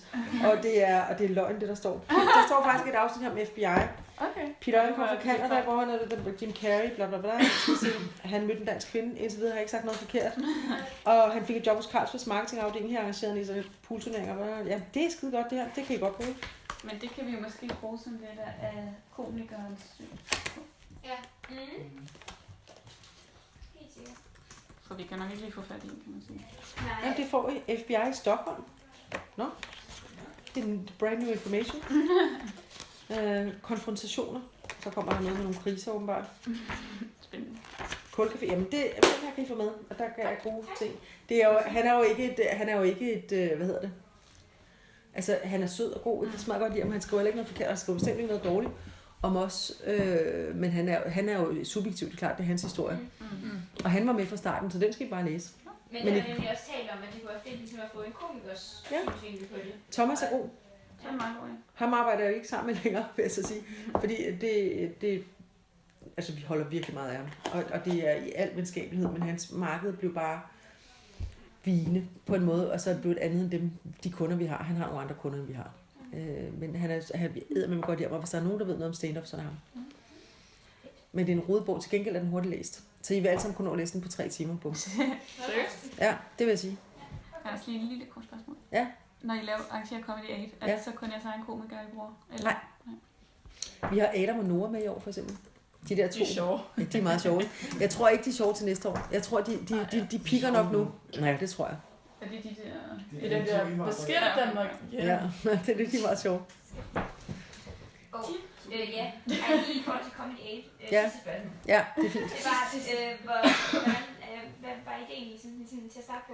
Og det er løgn, det der står. Der står faktisk et afsnit her om FBI. Okay. Peter Allen kom fra Canada, hvor han er Jim Carrey, bla bla bla. Han mødte en dansk kvinde, indtil videre har jeg ikke sagt noget forkert. Og han fik et job hos Carlsbergs marketingafdeling her, arrangeret i sådan et poolturneringer. Ja, det er skide godt det her, det kan I godt bruge. Men det kan vi jo måske bruge som det der af komikernes syn. Ja. Helt sikkert. Så vi kan nok ikke lige få fat i, kan man sige. Nej. Ja, det får I FBI i Stockholm. Nå, det er en brand new information. Konfrontationer. Så kommer der noget med nogle kriser, åbenbart. Spændende. Kulcafé. Jamen, den her kan I få med, og der kan jeg gode ting. Det er jo, han er jo ikke et, hvad hedder det? Altså, han er sød og god. Det smager godt i ham. Han skriver ikke noget forkert, og han skriver bestemt ikke noget dårligt om os. Men han er jo subjektivt, det er klart, det er hans historie. Og han var med fra starten, så den skal I bare læse. Men jeg har nemlig også talt om, at det kunne være fedt ligesom at få en komikers synsvinkel på det. Thomas er god. Det er meget godt. Ham arbejder jeg jo ikke sammen med længere, vil jeg så sige. Fordi det altså vi holder virkelig meget af ham. Og det er i al venskabelighed, men hans marked blev bare vigende på en måde, og så er det blevet andet end de kunder, vi har. Han har nogle andre kunder, end vi har. Men han æder med mig godt hjem, og hvis der er nogen, der ved noget om stand-up, så er det ham. Men det er en rodebog. Til gengæld er den hurtigt læst. Så I vil alle sammen kunne nå at læse den på 3 timer på. Seriøst? Ja, det vil jeg sige. Jeg har også lige en lille kort spørgsmål. Ja. Når I arrangerer Comedy 8, er det så kun jeres egen komiker, I bruger? Eller? Nej. Vi har Adam og Nora med i år, for eksempel. De der to. De er sjove. De er meget sjove. Jeg tror ikke, de er sjove til næste år. Jeg tror, de piker nok nu. Nej, det tror jeg. Er det de der... Det er den der, hvad sker der Danmark? Ja, det er meget sjove. Ja, lige i forhold til Comedy 8, sidste spørgsmål. Ja, det er fint. Det var, hvad var ideen sådan, til at starte på?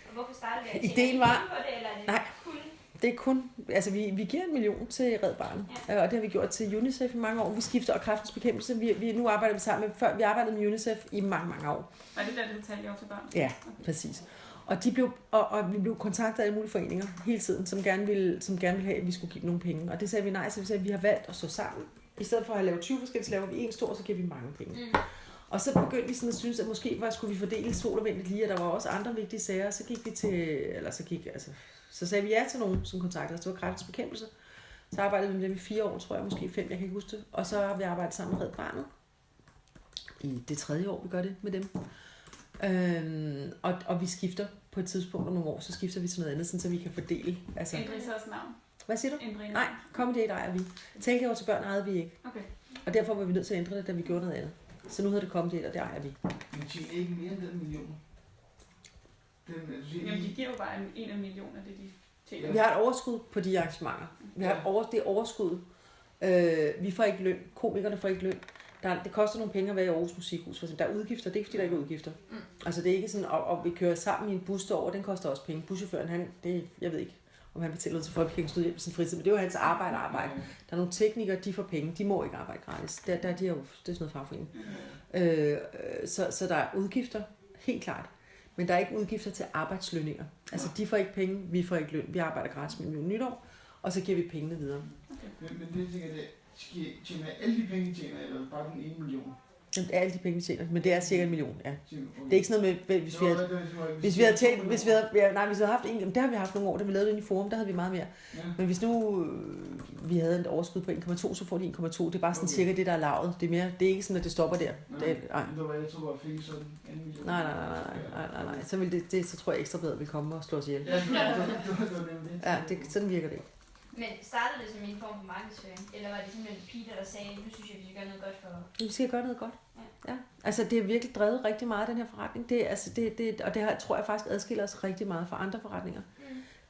Og hvorfor startede det? Ideen var... Det, eller er det nej, kun? det er kun... Altså, vi giver 1 million til Red Barnet, og det har vi gjort til UNICEF i mange år. Vi skifter og Kræftens Bekæmpelse. Nu arbejder vi sammen med... Før vi arbejdede med UNICEF i mange, mange år. Var det der, det talte over til børn? Ja, præcis. Og vi blev kontaktet af alle mulige foreninger hele tiden, som gerne ville have, at vi skulle give nogle penge. Og det sagde vi nej, så vi sagde, at vi har valgt at stå sammen. I stedet for at lave 20 forskellige, så laver vi en stor, så giver vi mange penge. Og så begyndte vi sådan at synes, at måske skulle vi fordele sol og vind lige, og der var også andre vigtige sager. Så gik vi så sagde vi ja til nogen, som kontaktede os. Det var Kræftens Bekæmpelse. Så arbejdede vi med dem i 4 år, tror jeg, måske 5, jeg kan ikke huske det. Og så har vi arbejdet sammen med Red Barnet. I det 3. år, vi gør det med dem. Og vi skifter på et tidspunkt om nogle år, så skifter vi til noget andet, sådan, så vi kan fordele. Altså... Ændrer I så også navn? Hvad siger du? Ændrer I Nej, Comedy 8 ejer vi. Tænkegaver til børn ejede vi ikke. Okay. Og derfor var vi nødt til at ændre det, da vi gjorde noget andet. Så nu hedder det Comedy 8, og det ejer vi. Men tjener ikke mere end den million? Jamen, de giver jo bare 1 million af det, de tjener. Vi har et overskud på de arrangementer. Vi har det overskud. Vi får ikke løn. Komikerne får ikke løn. Det koster nogle penge at være i Aarhus Musikhus. For eksempel. Der er udgifter. Det er ikke, fordi der ikke er udgifter. Altså, det er ikke sådan, og vi kører sammen i en bus derover, den koster også penge. Buschaufføren, jeg ved ikke, om han betaler til Folkekirkens Nødhjælp i sin fritid, men det er jo hans arbejde. Der er nogle teknikere, de får penge. De må ikke arbejde gratis. Det er sådan noget fagforening. Så der er udgifter, helt klart. Men der er ikke udgifter til arbejdslønninger. Altså, de får ikke penge, vi får ikke løn. Vi arbejder gratis med nytår, og så giver vi pengene videre. Okay. Men det tænker jeg, tjener alle de penge, tjener, eller bare den 1 million? Jamen, alle de penge, vi tjener, men det er cirka 1 million, ja. Det er ikke sådan noget med, hvis vi havde tjent, hvis vi havde haft en, det har vi haft nogle år, da vi lavede det i forum, der havde vi meget mere. Ja. Men hvis nu vi havde et overskud på 1,2, så får de 1,2. Det er bare sådan cirka det, der er lavet. Det er ikke sådan, at det stopper der. Nej. Det var, jeg tror, jeg fik sådan 1 million. Nej. Så, så tror jeg ekstra bedre vil komme og slå os ihjel. Ja, sådan virker det ikke. Men startede det som en form for markedsføring? Eller var det simpelthen Peter, der sagde, nu synes jeg, vi skal gøre noget godt for... Vi skal gøre noget godt. Ja. Altså, det er virkelig drevet rigtig meget, den her forretning. Og det her, tror jeg faktisk adskiller os rigtig meget fra andre forretninger.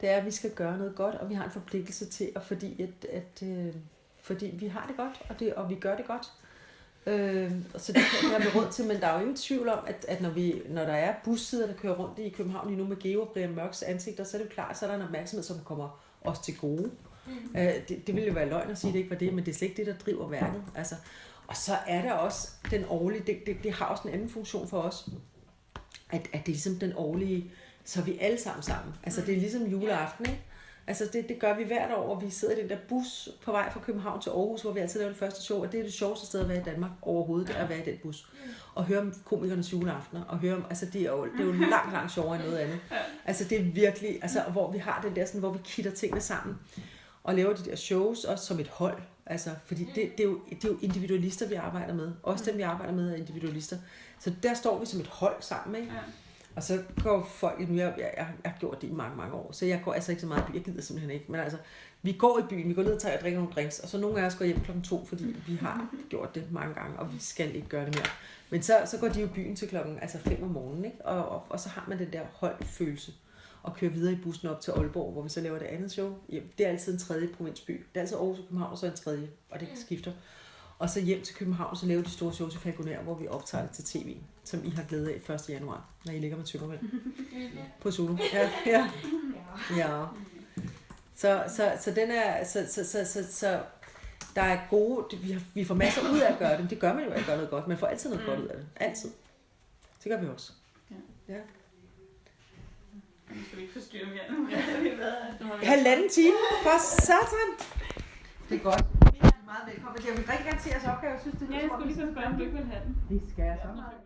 Det er, at vi skal gøre noget godt, og vi har en forpligtelse til, fordi vi har det godt, og vi gør det godt. Så det har vi råd til, men der er jo ingen tvivl om, at når der er bussider, der kører rundt i København lige nu med Geo og Brian Mørks ansigter, så er det jo klart, så er der en opmærksomhed, som kommer os til gode. Det ville jo være løgn at sige, at det ikke var det, men det er slet ikke det, der driver værket. Altså, og så er der også den årlige, det har også en anden funktion for os, at det er ligesom den årlige, så er vi alle sammen. Altså det er ligesom juleaften, ikke? Altså det gør vi hvert år, og vi sidder i den der bus på vej fra København til Aarhus, hvor vi altid laver det første show, og det er det sjoveste sted at være i Danmark overhovedet, det er at være i den bus. Og høre om komikernes juleaftener, og høre om, altså det er jo langt sjovere end noget andet. Altså det er virkelig, altså hvor vi har den der sådan, hvor vi kitter tingene sammen, og laver de der shows også som et hold. Altså, fordi det er jo individualister, vi arbejder med. Også dem, vi arbejder med, er individualister. Så der står vi som et hold sammen, ikke? Ja. Og så går folk, jeg har gjort det i mange år, så jeg går altså ikke så meget i byen, jeg gider simpelthen ikke. Men altså, vi går i byen, vi går ned og drikker nogle drinks, og så nogle af os går hjem 2:00, fordi vi har gjort det mange gange, og vi skal ikke gøre det mere. Men så går de jo i byen til 5 om morgenen, ikke? Og så har man den der holdfølelse. Og køre videre i bussen op til Aalborg, hvor vi så laver det andet show. Det er altid en tredje provinsby. Det er altid Aarhus og København, og så en tredje, og det skifter. Og så hjem til København, så laver de store shows i Falconer, hvor vi optager det til tv, som I har glædet af 1. januar, når I ligger med tømmermænd på Zulu. Ja. Så den er, så der er gode, vi får masser ud af at gøre det. Det gør man jo at gøre noget godt, men får altid noget godt ud af det. Altid. Det gør vi også. Ja. Nu skal vi ikke forstyrre mere. 1,5 time for satan! Det er godt. Vi er meget velkommen. Jeg vil rigtig gerne se jeres opgave. Jeg synes, det er jeg skulle lige så spørge, om du ikke vil have den. Det skal jeg så meget.